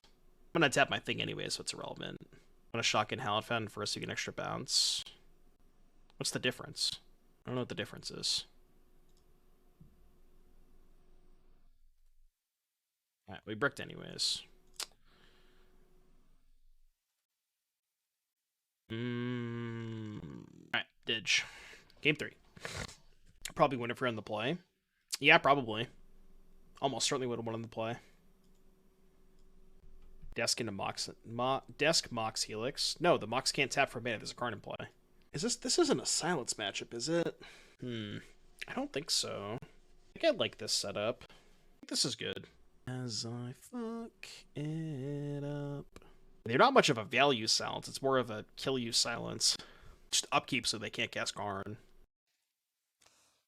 I'm gonna tap my thing anyway, so it's irrelevant. I'm gonna shock in Hallowed Fountain first to get an extra bounce. What's the difference? I don't know what the difference is. Alright, we bricked anyways. Alright, Didge. Game 3. Probably win if we're on the play. Yeah, probably. Almost certainly would have won on the play. Desk into Mox. Desk Mox Helix. No, the Mox can't tap for mana. There's a card in play. This isn't a silence matchup, is it? I don't think so. I think I like this setup. I think this is good. As I fuck it up. They're not much of a value silence. It's more of a kill you silence. Just upkeep so they can't cast Karn.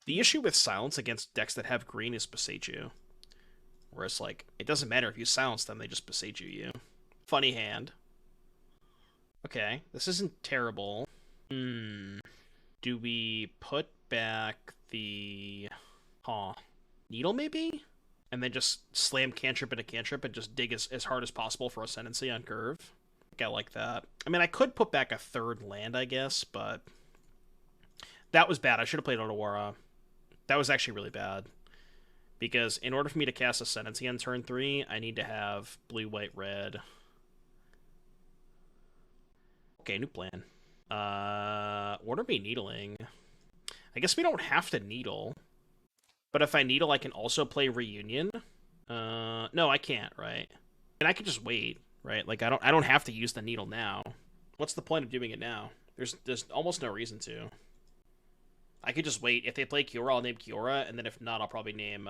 The issue with silence against decks that have green is Boseiju. Whereas, like, it doesn't matter if you silence them, they just Besage you. Funny hand. Okay, this isn't terrible. Do we put back the... Needle, maybe? And then just slam cantrip into cantrip and just dig as hard as possible for Ascendancy on curve? I like that. I mean, I could put back a third land, I guess, but... That was bad. I should have played Otawara. That was actually really bad. Because in order for me to cast Ascendancy on turn 3, I need to have blue, white, red. Okay, new plan. What are we needling? I guess we don't have to needle. But if I needle, I can also play Reunion. No, I can't, right? And I could just wait, right? Like, I don't have to use the needle now. What's the point of doing it now? There's almost no reason to. I could just wait. If they play Kiora, I'll name Kiora, and then if not, I'll probably name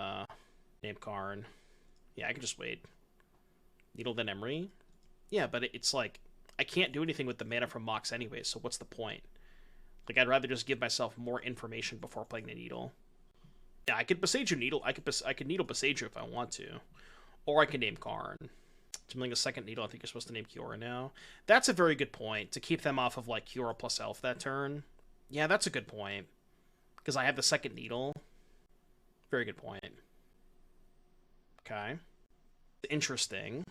Karn. Yeah, I can just wait. Needle then Emry. Yeah, but it's like, I can't do anything with the mana from Mox anyway, so what's the point? Like, I'd rather just give myself more information before playing the Needle. Yeah, I could Besage Needle. I could Needle Besage if I want to. Or I can name Karn. Something a second Needle, I think you're supposed to name Kiora now. That's a very good point, to keep them off of, like, Kiora plus Elf that turn. Yeah, that's a good point. Because I have the second Needle. Very good point. Okay. Interesting.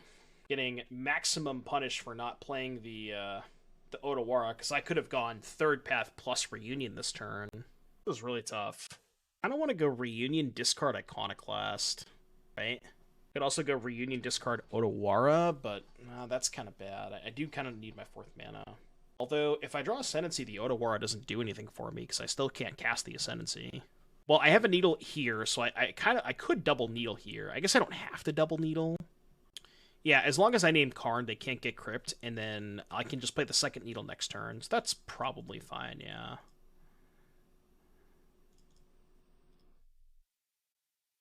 Getting maximum punish for not playing the Otawara, because I could have gone third path plus Reunion this turn. It was really tough. I don't want to go Reunion, discard Iconoclast, right? Could also go Reunion, discard Otawara, but that's kind of bad. I do kind of need my 4th mana. Although, if I draw Ascendancy, the Otawara doesn't do anything for me, because I still can't cast the Ascendancy. Well, I have a Needle here, so I could double Needle here. I guess I don't have to double Needle. Yeah, as long as I name Karn, they can't get Crypt, and then I can just play the second Needle next turn. So that's probably fine, yeah.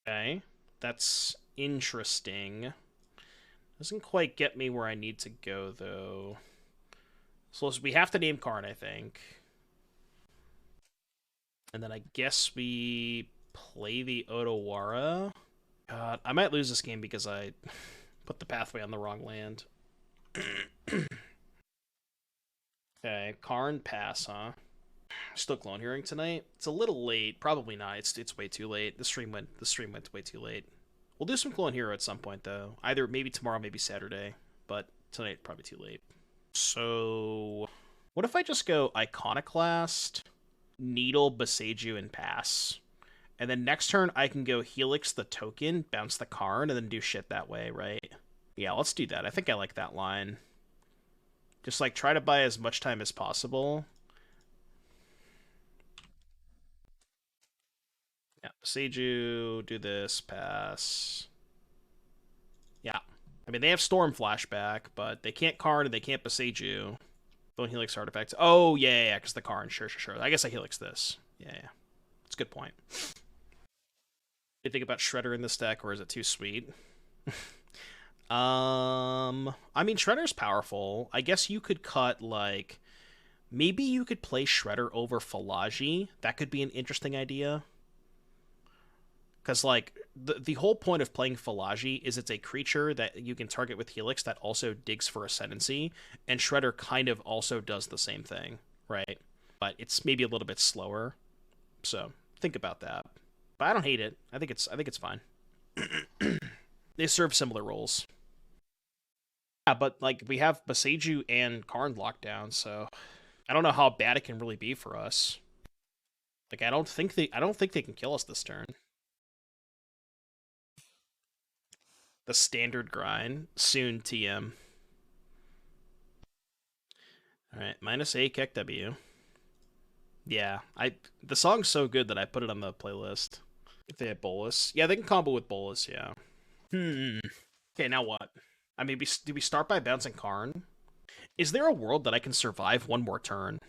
Okay, that's interesting. Doesn't quite get me where I need to go, though. So we have to name Karn, I think. And then I guess we play the Otawara. God, I might lose this game because I put the pathway on the wrong land. Okay, Karn pass, huh? Still Clone Hearing tonight? It's a little late. Probably not. It's way too late. The stream went way too late. We'll do some Clone Hero at some point, though. Either maybe tomorrow, maybe Saturday. But tonight, probably too late. So, what if I just go Iconoclast, Needle, Besage, and pass? And then next turn, I can go Helix the token, bounce the Karn, and then do shit that way, right? Yeah, let's do that. I think I like that line. Just, like, try to buy as much time as possible. Yeah, Besage, do this, pass. Yeah. I mean, they have Storm Flashback, but they can't Karn and they can't Besage you. Don't Helix artifacts. Oh, yeah, because the Karn. Sure. I guess I Helix this. Yeah. It's a good point. You think about Shredder in this deck, or is it too sweet? I mean, Shredder's powerful. I guess you could cut, like... Maybe you could play Shredder over Fallaji. That could be an interesting idea. Because, like, the whole point of playing Fallaji is it's a creature that you can target with Helix that also digs for Ascendancy, and Shredder kind of also does the same thing, right? But it's maybe a little bit slower. So, think about that. But I don't hate it. I think it's fine. They serve similar roles. Yeah, but, like, we have Besage and Karn locked down, so I don't know how bad it can really be for us. Like, I don't think they can kill us this turn. The standard grind. Soon, TM. Alright, -8 Keck W. Yeah, the song's so good that I put it on the playlist. If they have Bolus. Yeah, they can combo with Bolus, yeah. Okay, now what? I mean, do we start by bouncing Karn? Is there a world that I can survive one more turn?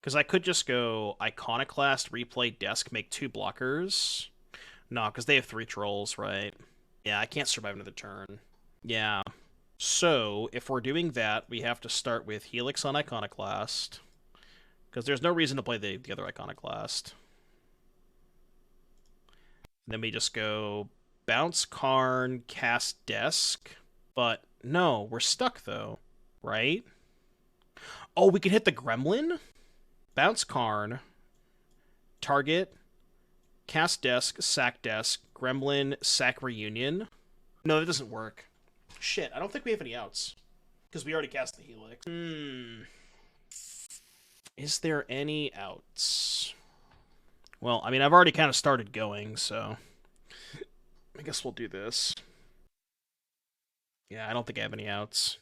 Because I could just go Iconoclast, replay Desk, make 2 blockers. No, because they have 3 trolls, right? Yeah, I can't survive another turn. Yeah. So, if we're doing that, we have to start with Helix on Iconoclast. Because there's no reason to play the other Iconoclast. And then we just go bounce Karn, cast Desk. But no, we're stuck though, right? Oh, we can hit the Gremlin? Bounce Karn, target, cast Desk, sack Desk, Gremlin, sack Reunion. No, that doesn't work. Shit, I don't think we have any outs. Because we already cast the Helix. Is there any outs? Well, I mean, I've already kind of started going, so I guess we'll do this. Yeah, I don't think I have any outs.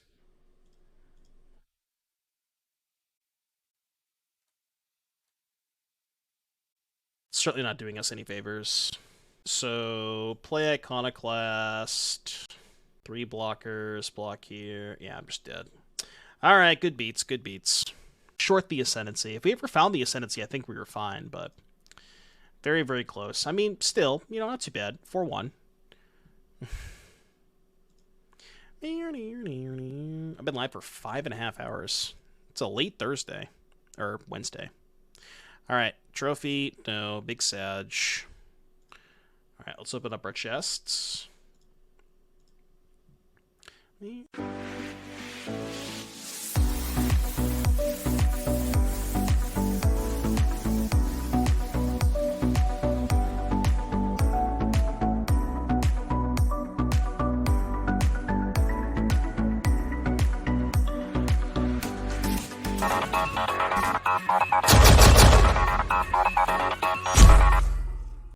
It's certainly not doing us any favors. So, play Iconoclast. 3 blockers, block here. Yeah, I'm just dead. Alright, good beats, good beats. Short the Ascendancy. If we ever found the Ascendancy, I think we were fine, but very, very close. I mean, still, you know, not too bad. 4-1. I've been live for 5.5 hours. It's a late Thursday. Or Wednesday. Alright, trophy. No, big Sag. Alright, let's open up our chests.